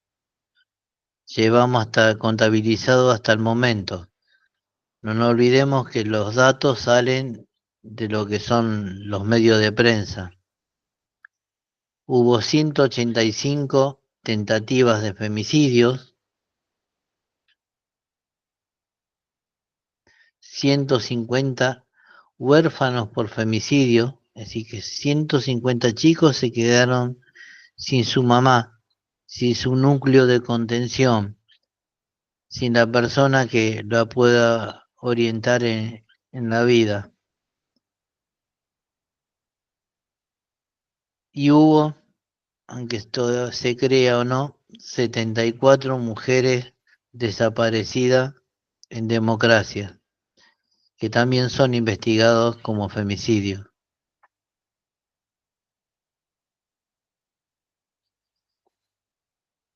llevamos hasta contabilizado hasta el momento. No nos olvidemos que los datos salen de lo que son los medios de prensa. Hubo 185 tentativas de femicidios, 150 huérfanos por femicidio, así que 150 chicos se quedaron sin su mamá, sin su núcleo de contención, sin la persona que la pueda orientar en la vida. Y hubo, aunque esto se crea o no, 74 mujeres desaparecidas en democracia, que también son investigados como femicidios.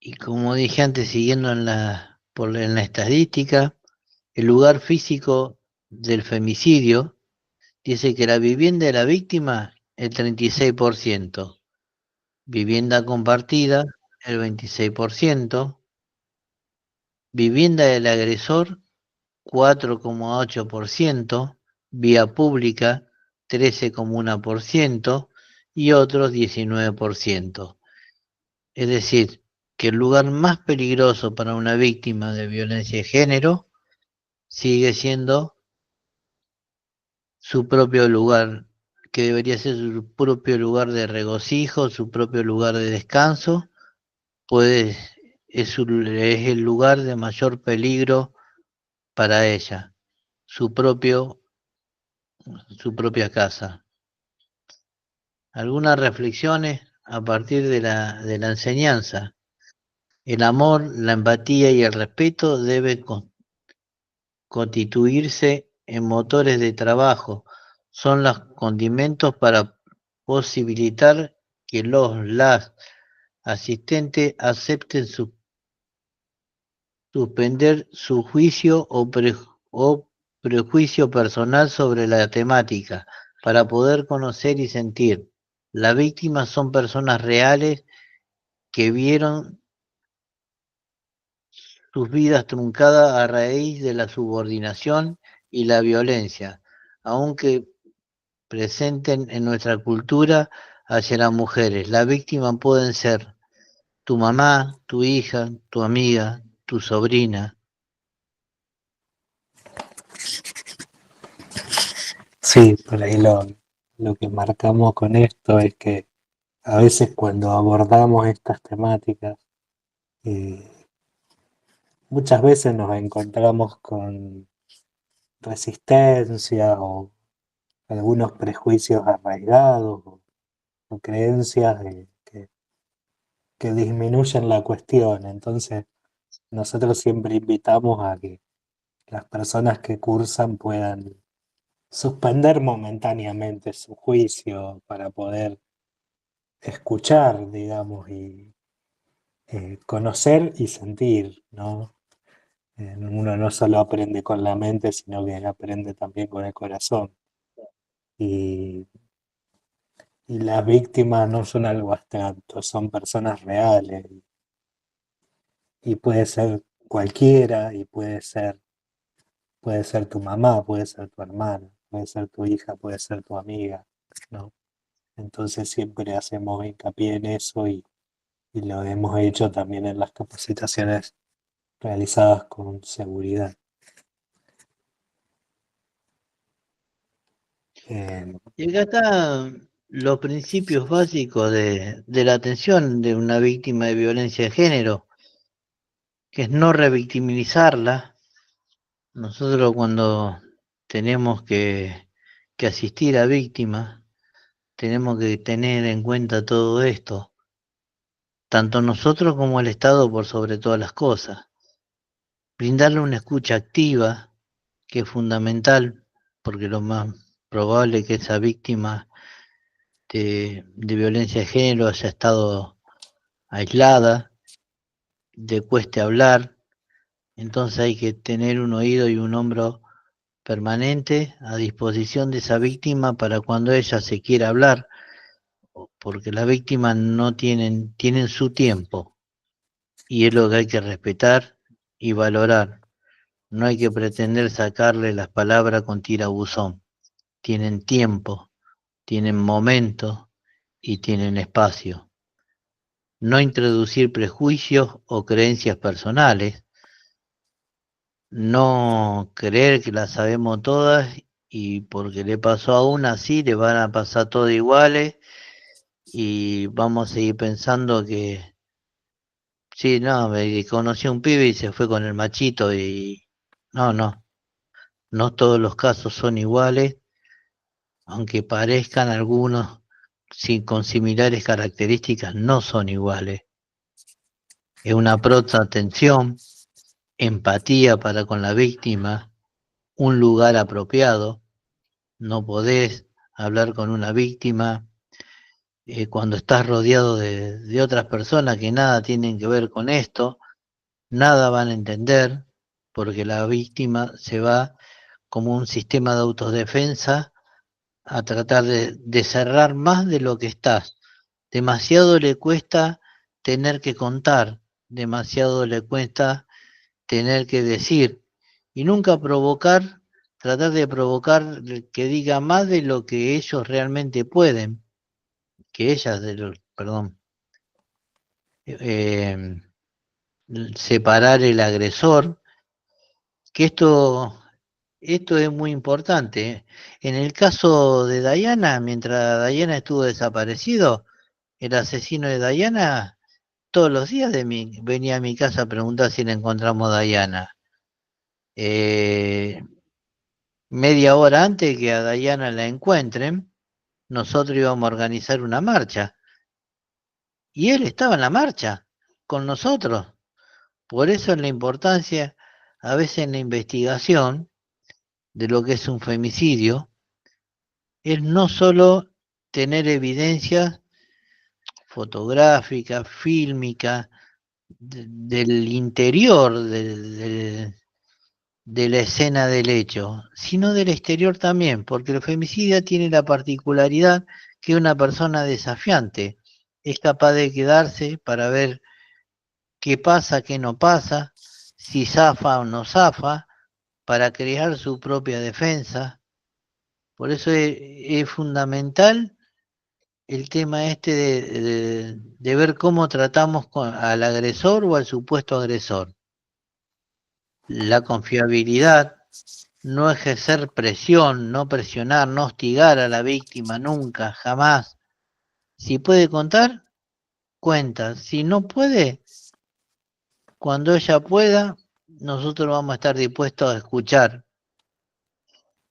Y como dije antes, siguiendo en la estadística, el lugar físico del femicidio dice que la vivienda de la víctima el 36%, vivienda compartida el 26%, vivienda del agresor 4,8%, vía pública 13,1% y otros 19%. Es decir, que el lugar más peligroso para una víctima de violencia de género sigue siendo su propio lugar, que debería ser su propio lugar de regocijo, su propio lugar de descanso, pues es el lugar de mayor peligro para ella, su propia casa. Algunas reflexiones a partir de la enseñanza. El amor, la empatía y el respeto deben constituirse en motores de trabajo. Son los condimentos para posibilitar que las asistentes acepten suspender su juicio o prejuicio personal sobre la temática para poder conocer y sentir. Las víctimas son personas reales que vieron sus vidas truncadas a raíz de la subordinación y la violencia, aunque presenten en nuestra cultura hacia las mujeres. Las víctimas pueden ser tu mamá, tu hija, tu amiga, tu sobrina. Sí, por ahí lo que marcamos con esto es que a veces cuando abordamos estas temáticas, muchas veces nos encontramos con resistencia o algunos prejuicios arraigados o creencias que disminuyen la cuestión. Entonces, nosotros siempre invitamos a que las personas que cursan puedan suspender momentáneamente su juicio para poder escuchar, digamos, y conocer y sentir, ¿no? Uno no solo aprende con la mente, sino que aprende también con el corazón. Y las víctimas no son algo abstracto, son personas reales. Y puede ser cualquiera, y puede ser tu mamá, puede ser tu hermana, puede ser tu hija, puede ser tu amiga, ¿no? Entonces siempre hacemos hincapié en eso y lo hemos hecho también en las capacitaciones realizadas con seguridad. Y acá están los principios básicos de la atención de una víctima de violencia de género, que es no revictimizarla. Nosotros cuando tenemos que asistir a víctimas, tenemos que tener en cuenta todo esto, tanto nosotros como el Estado por sobre todas las cosas. Brindarle una escucha activa, que es fundamental, porque lo más probable es que esa víctima de violencia de género haya estado aislada, le cueste hablar, entonces hay que tener un oído y un hombro permanente a disposición de esa víctima para cuando ella se quiera hablar, porque las víctimas no tienen su tiempo y es lo que hay que respetar y valorar. No hay que pretender sacarle las palabras con tirabuzón. Tienen tiempo, tienen momento y tienen espacio. No introducir prejuicios o creencias personales. No creer que las sabemos todas y porque le pasó a una así, le van a pasar todas iguales y vamos a seguir pensando que sí, no, me conocí a un pibe y se fue con el machito y no todos los casos son iguales, aunque parezcan algunos con similares características, no son iguales. Es una pronta atención, empatía para con la víctima, un lugar apropiado. No podés hablar con una víctima cuando estás rodeado de otras personas que nada tienen que ver con esto, nada van a entender, porque la víctima se va como un sistema de autodefensa a tratar de cerrar más de lo que estás. Demasiado le cuesta tener que contar, demasiado le cuesta tener que decir, y nunca provocar, tratar de provocar que diga más de lo que ellos realmente pueden, que ellas, perdón, separar el agresor, que esto es muy importante. En el caso de Dayana, mientras Dayana estuvo desaparecido, el asesino de Dayana todos los días venía a mi casa a preguntar si le encontramos a Dayana. Media hora antes que a Dayana la encuentren, nosotros íbamos a organizar una marcha. Y él estaba en la marcha con nosotros. Por eso es la importancia, a veces en la investigación de lo que es un femicidio, es no solo tener evidencias fotográficas, fílmicas, del interior de la escena del hecho, sino del exterior también, porque el femicidio tiene la particularidad que una persona desafiante es capaz de quedarse para ver qué pasa, qué no pasa, si zafa o no zafa, para crear su propia defensa. Por eso es fundamental el tema este de ver cómo tratamos al agresor o al supuesto agresor. La confiabilidad, no ejercer presión, no presionar, no hostigar a la víctima nunca, jamás. Si puede contar, cuenta. Si no puede, cuando ella pueda, nosotros vamos a estar dispuestos a escuchar.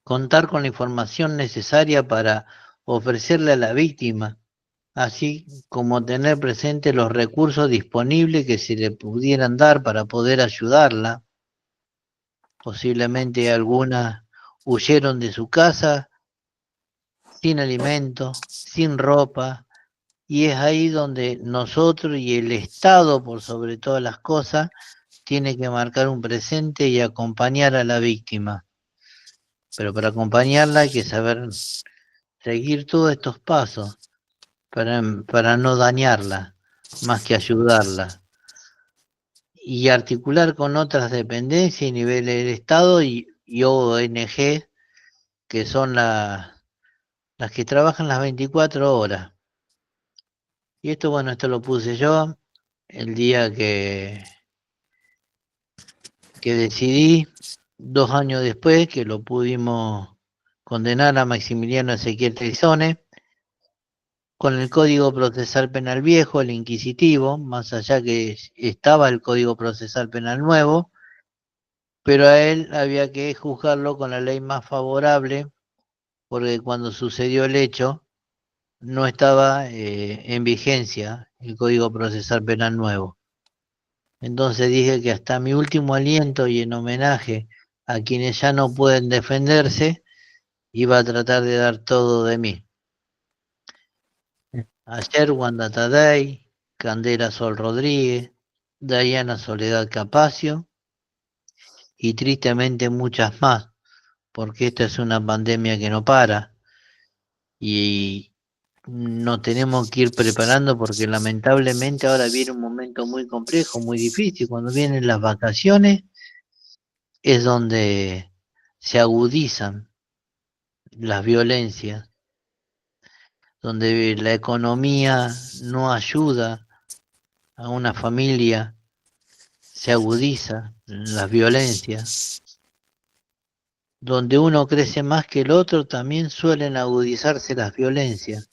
Contar con la información necesaria para ofrecerle a la víctima, así como tener presente los recursos disponibles que se le pudieran dar para poder ayudarla. Posiblemente algunas huyeron de su casa sin alimento, sin ropa, y es ahí donde nosotros y el Estado, por sobre todas las cosas, tiene que marcar un presente y acompañar a la víctima. Pero para acompañarla hay que saber seguir todos estos pasos para no dañarla, más que ayudarla. Y articular con otras dependencias y niveles del Estado y ONG, que son las que trabajan las 24 horas. Y esto, bueno, esto lo puse yo el día que decidí, 2 años después, que lo pudimos condenar a Maximiliano Ezequiel Trizone, con el Código Procesal Penal viejo, el inquisitivo, más allá que estaba el Código Procesal Penal nuevo, pero a él había que juzgarlo con la ley más favorable, porque cuando sucedió el hecho no estaba en vigencia el Código Procesal Penal nuevo. Entonces dije que hasta mi último aliento y en homenaje a quienes ya no pueden defenderse, iba a tratar de dar todo de mí. Ayer Wanda Taday, Candela Sol Rodríguez, Dayana Soledad Capacio y tristemente muchas más, porque esta es una pandemia que no para y nos tenemos que ir preparando porque lamentablemente ahora viene un momento muy complejo, muy difícil. Cuando vienen las vacaciones es donde se agudizan las violencias, donde la economía no ayuda a una familia, se agudiza las violencias. Donde uno crece más que el otro, también suelen agudizarse las violencias.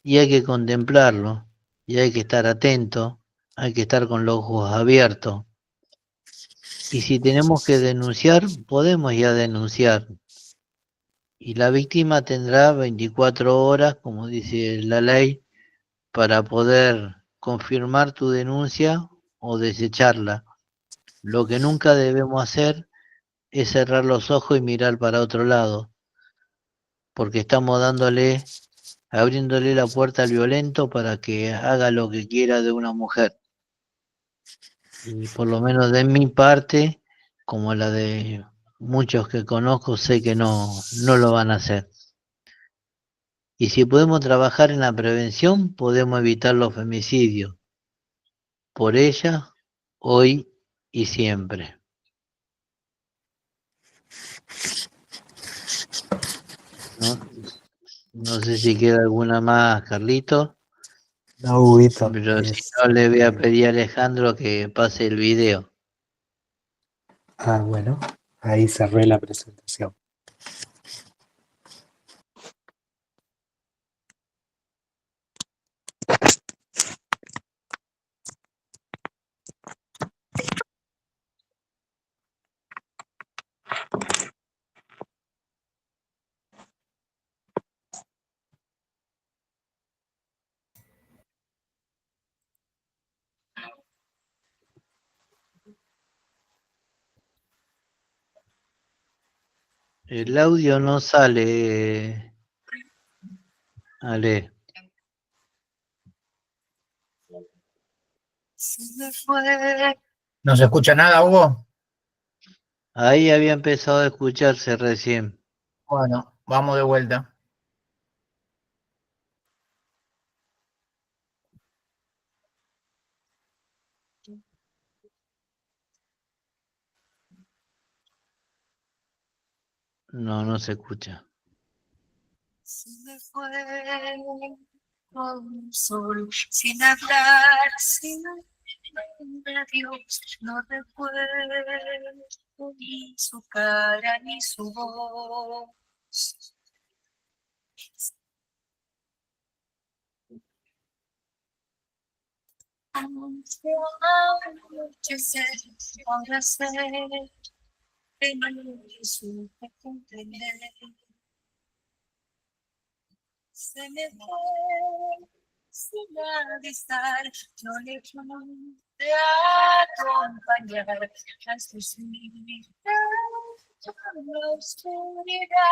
Y hay que contemplarlo, y hay que estar atento, hay que estar con los ojos abiertos. Y si tenemos que denunciar, podemos ya denunciar. Y la víctima tendrá 24 horas, como dice la ley, para poder confirmar tu denuncia o desecharla. Lo que nunca debemos hacer es cerrar los ojos y mirar para otro lado, porque estamos abriéndole la puerta al violento para que haga lo que quiera de una mujer. Y por lo menos de mi parte, como la de muchos que conozco, sé que no lo van a hacer. Y si podemos trabajar en la prevención, podemos evitar los femicidios. Por ella, hoy y siempre. ¿No? No sé si queda alguna más, Carlito. No, Huguito, Pero si no, le voy a pedir a Alejandro que pase el video. bueno, ahí cerré la presentación. El audio no sale, Ale. ¿No se escucha nada, Hugo? Ahí había empezado a escucharse recién. Bueno, vamos de vuelta. No se escucha. Se me fue con un sol, sin hablar, sin adiós, no recuerdo ni su cara ni su voz. Anochecer, ahora sé que no supe comprender. Se me fue sin avisar, no le pude acompañar a sus miradas en la oscuridad.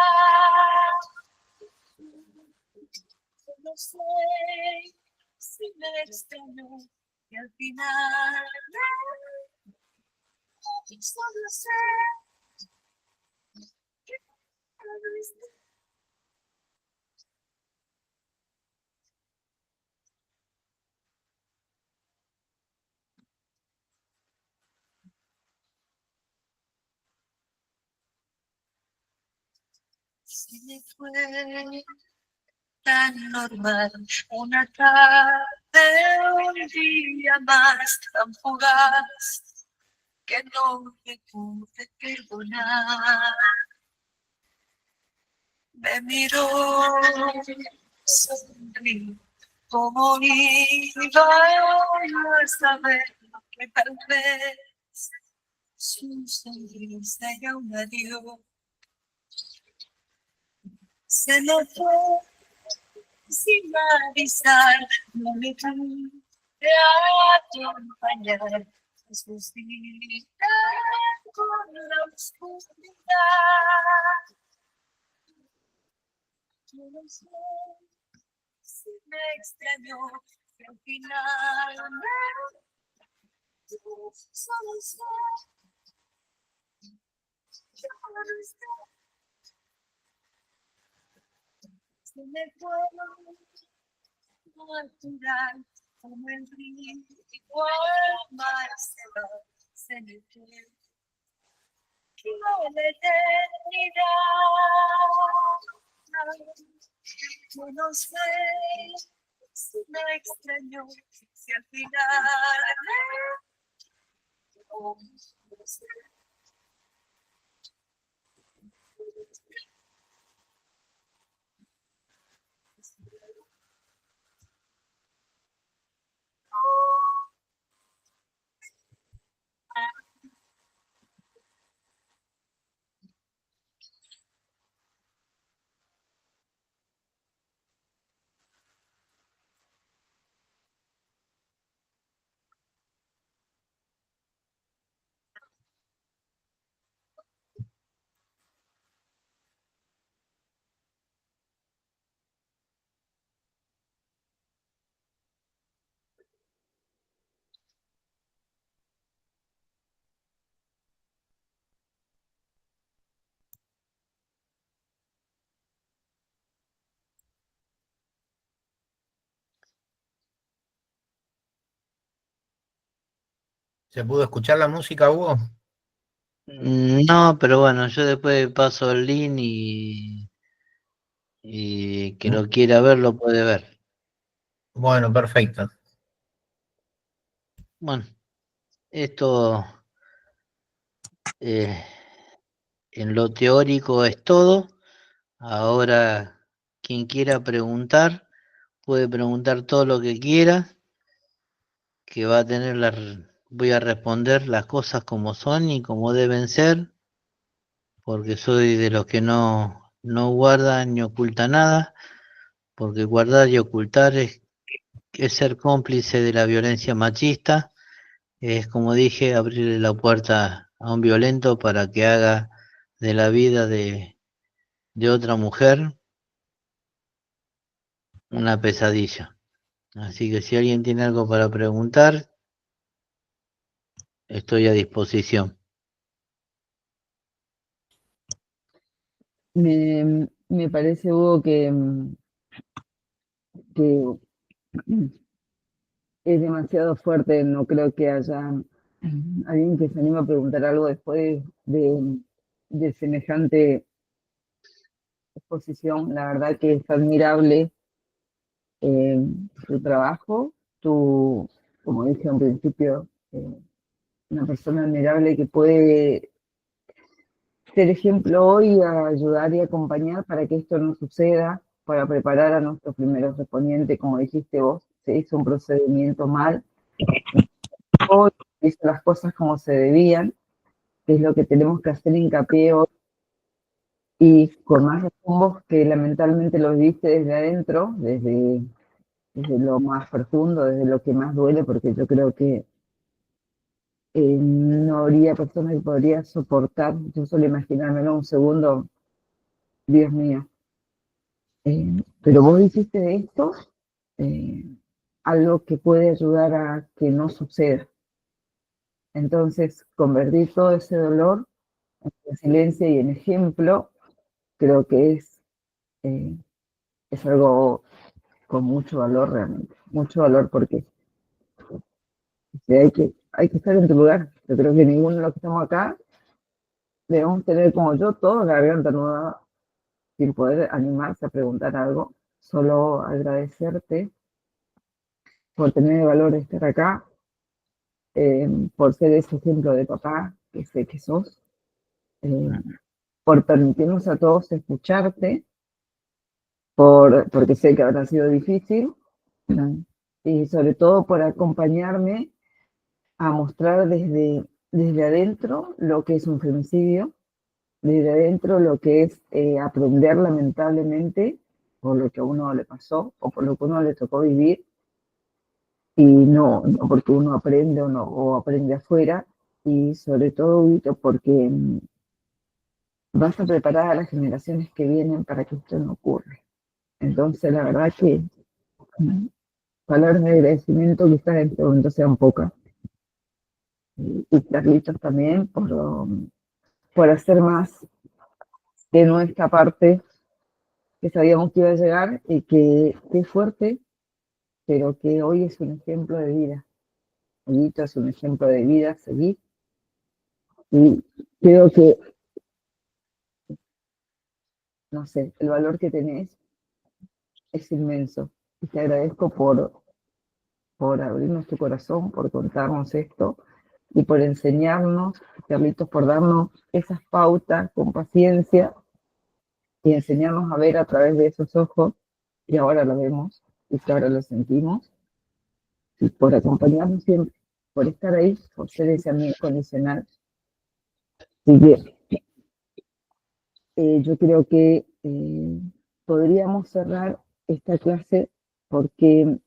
No sé si me extrañó y al final solo sé que todo está. Se me fue tan normal, una tarde, un día más tan fugaz que no me pude perdonar. Me miró, sonrió, como iba a saber que tal vez su sonrisa era un adiós. Se me fue sin avisar, no me pude acompañar a sus vidas con la oscuridad. Yo no sé si me extrañó, que al final solo sé que no está. Se me fue natural, como el río, igual mar se va, se mete. La eternidad, yo no sé si me extraño, si al final no sé. ¿Se pudo escuchar la música, Hugo? No, pero bueno, yo después paso el link y que lo quiera ver lo puede ver. Bueno, perfecto. Bueno, esto en lo teórico es todo. Ahora, quien quiera preguntar, puede preguntar todo lo que quiera, que va a tener voy a responder las cosas como son y como deben ser, porque soy de los que no guarda ni oculta nada, porque guardar y ocultar es ser cómplice de la violencia machista, es como dije, abrirle la puerta a un violento para que haga de la vida de otra mujer una pesadilla. Así que si alguien tiene algo para preguntar, estoy a disposición. Me parece, Hugo, que es demasiado fuerte. No creo que haya alguien que se anime a preguntar algo después de semejante exposición. La verdad que es admirable tu trabajo, como dije al principio, una persona admirable que puede ser ejemplo hoy, a ayudar y acompañar para que esto no suceda, para preparar a nuestros primeros respondientes, como dijiste vos, se hizo un procedimiento mal, hoy se hizo las cosas como se debían, que es lo que tenemos que hacer hincapié hoy, y con más razón vos que lamentablemente lo viviste desde adentro, desde lo más profundo, desde lo que más duele, porque yo creo que no habría persona que podría soportar, yo solo imaginármelo un segundo, Dios mío. Pero vos hiciste de esto eh, algo que puede ayudar a que no suceda. Entonces, convertir todo ese dolor en resiliencia y en ejemplo, creo que es algo con mucho valor realmente, mucho valor porque hay que estar en tu lugar. Yo creo que ninguno de los que estamos acá debemos tener como yo toda la garganta nueva sin poder animarse a preguntar algo. Solo agradecerte por tener el valor de estar acá, por ser ese ejemplo de papá que sé que sos, eh, por permitirnos a todos escucharte, porque sé que habrá sido difícil, ¿no? Y sobre todo por acompañarme a mostrar desde adentro lo que es un femicidio, desde adentro lo que es aprender lamentablemente por lo que a uno le pasó o por lo que a uno le tocó vivir, y no porque uno aprende o no, o aprende afuera, y sobre todo, Vito, porque vas a preparar a las generaciones que vienen para que esto no ocurra. Entonces, la verdad que palabras de agradecimiento quizás en este momento sean pocas. Y Carlitos también por hacer más de nuestra parte, que sabíamos que iba a llegar y que es fuerte pero que hoy es un ejemplo de vida. Pollito es un ejemplo de vida a seguir. Y creo que, no sé, el valor que tenés es inmenso. Y te agradezco por abrirnos tu corazón, por contarnos esto y por enseñarnos, Carlitos, por darnos esas pautas con paciencia y enseñarnos a ver a través de esos ojos, y ahora lo vemos, y que ahora lo sentimos, y por acompañarnos siempre, por estar ahí, por ser ese amigo condicional. Así que yo creo que podríamos cerrar esta clase porque,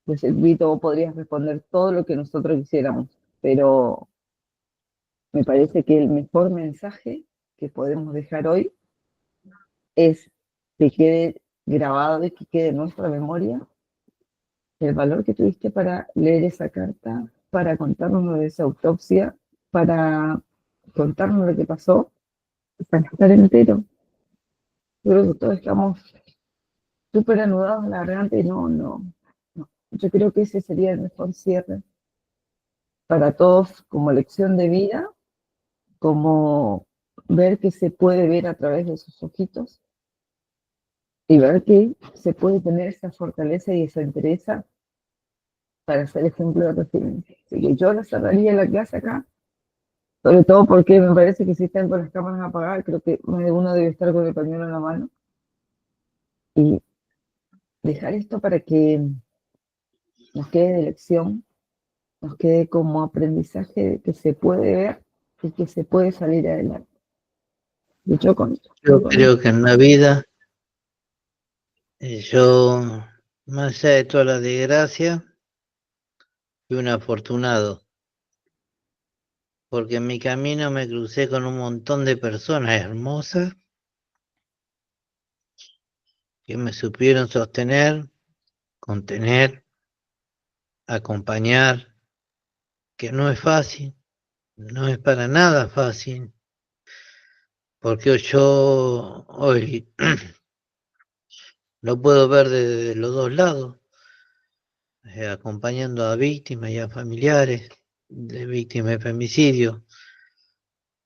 pues, Vito, vos podrías responder todo lo que nosotros quisiéramos, pero me parece que el mejor mensaje que podemos dejar hoy es que quede grabado y que quede en nuestra memoria el valor que tuviste para leer esa carta, para contarnos lo de esa autopsia, para contarnos lo que pasó, para estar entero. Yo creo que todos estamos súper anudados en la garganta y no. Yo creo que ese sería el mejor cierre para todos como lección de vida, como ver que se puede ver a través de sus ojitos y ver que se puede tener esa fortaleza y esa entereza para ser ejemplo de resiliencia. Así que yo la cerraría la clase acá, sobre todo porque me parece que si están con las cámaras apagadas, creo que más de uno debe estar con el pañuelo en la mano. Y dejar esto para que nos quede de lección, nos quede como aprendizaje de que se puede ver y que se puede salir adelante. Dicho con esto. Yo creo que en la vida, yo, más allá de toda la desgracia, fui un afortunado, porque en mi camino me crucé con un montón de personas hermosas que me supieron sostener, contener, acompañar, que no es fácil, no es para nada fácil, porque yo hoy lo puedo ver desde los dos lados, acompañando a víctimas y a familiares de víctimas de femicidio.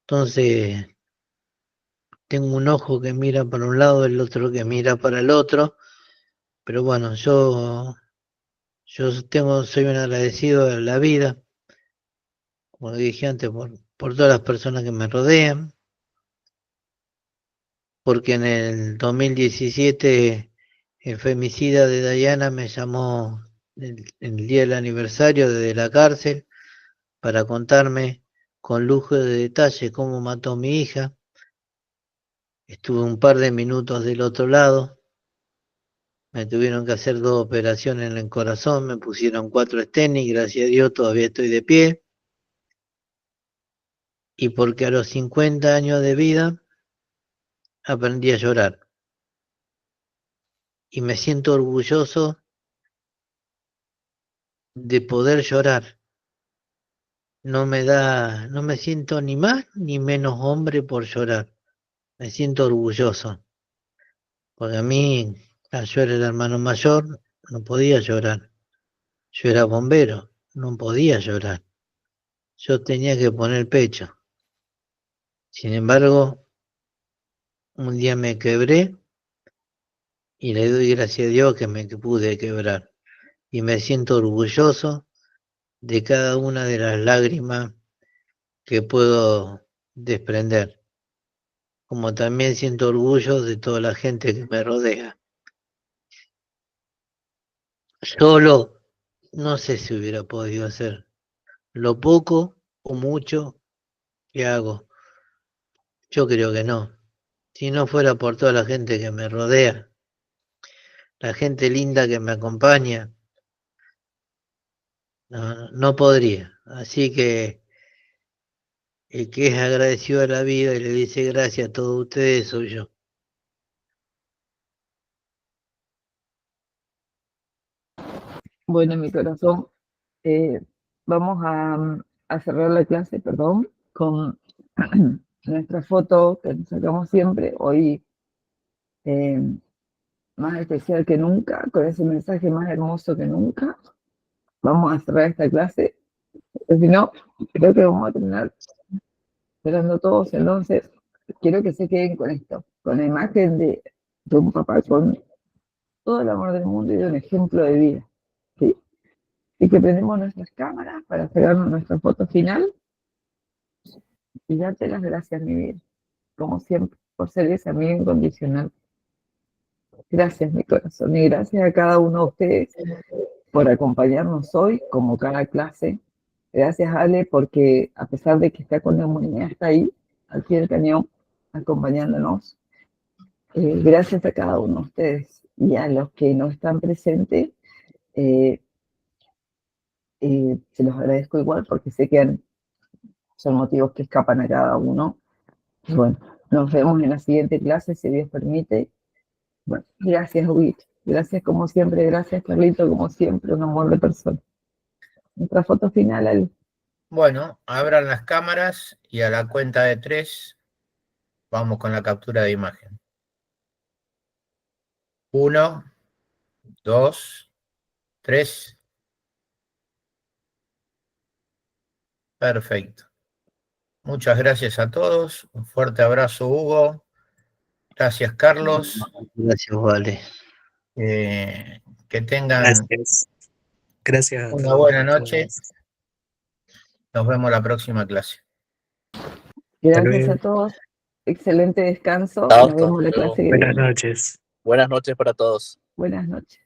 Entonces, tengo un ojo que mira para un lado, el otro que mira para el otro, pero bueno, yo soy un agradecido de la vida, como dije antes, por todas las personas que me rodean, porque en el 2017 el femicida de Dayana me llamó el día del aniversario desde la cárcel para contarme con lujo de detalle cómo mató a mi hija. Estuve un par de minutos del otro lado, me tuvieron que hacer 2 operaciones en el corazón, me pusieron 4 stents y gracias a Dios todavía estoy de pie. Y porque a los 50 años de vida aprendí a llorar. Y me siento orgulloso de poder llorar. No me siento ni más ni menos hombre por llorar. Me siento orgulloso. Porque a mí, yo era el hermano mayor, no podía llorar. Yo era bombero, no podía llorar. Yo tenía que poner pecho. Sin embargo, un día me quebré y le doy gracias a Dios que me pude quebrar. Y me siento orgulloso de cada una de las lágrimas que puedo desprender. Como también siento orgullo de toda la gente que me rodea. Solo no sé si hubiera podido hacer lo poco o mucho que hago. Yo creo que no. Si no fuera por toda la gente que me rodea, la gente linda que me acompaña, no podría. Así que el que es agradecido a la vida y le dice gracias a todos ustedes soy yo. Bueno, mi corazón, vamos a cerrar la clase, perdón, con nuestra foto que nos sacamos siempre. Hoy más especial que nunca, con ese mensaje más hermoso que nunca. Vamos a cerrar esta clase, porque si no, creo que vamos a terminar esperando todos. Entonces, quiero que se queden con esto, con la imagen de un papá con todo el amor del mundo y de un ejemplo de vida. ¿Sí? Y que prendemos nuestras cámaras para sacarnos nuestra foto final y darte las gracias, mi vida, como siempre, por ser esa amiga incondicional. Gracias, mi corazón, y gracias a cada uno de ustedes por acompañarnos hoy, como cada clase. Gracias, Ale, porque a pesar de que está con neumonía, está ahí, al pie del cañón, acompañándonos. Gracias a cada uno de ustedes y a los que no están presentes, se los agradezco igual porque sé que son motivos que escapan a cada uno. Y bueno, nos vemos en la siguiente clase, si Dios permite. Bueno, gracias, Huit. Gracias como siempre, gracias, Carlito, como siempre, un amor de persona. Nuestra foto final, Ale. Bueno, abran las cámaras y a la cuenta de 3 vamos con la captura de imagen. 1, 2, 3. Perfecto. Muchas gracias a todos. Un fuerte abrazo, Hugo. Gracias, Carlos. Gracias, Vale. Que tengan Gracias. Gracias a una todos. buena noche. Nos vemos la próxima clase. Gracias a todos. Excelente descanso. Chao, Nos vemos en la clase que Buenas viene. noches. Buenas noches para todos. Buenas noches.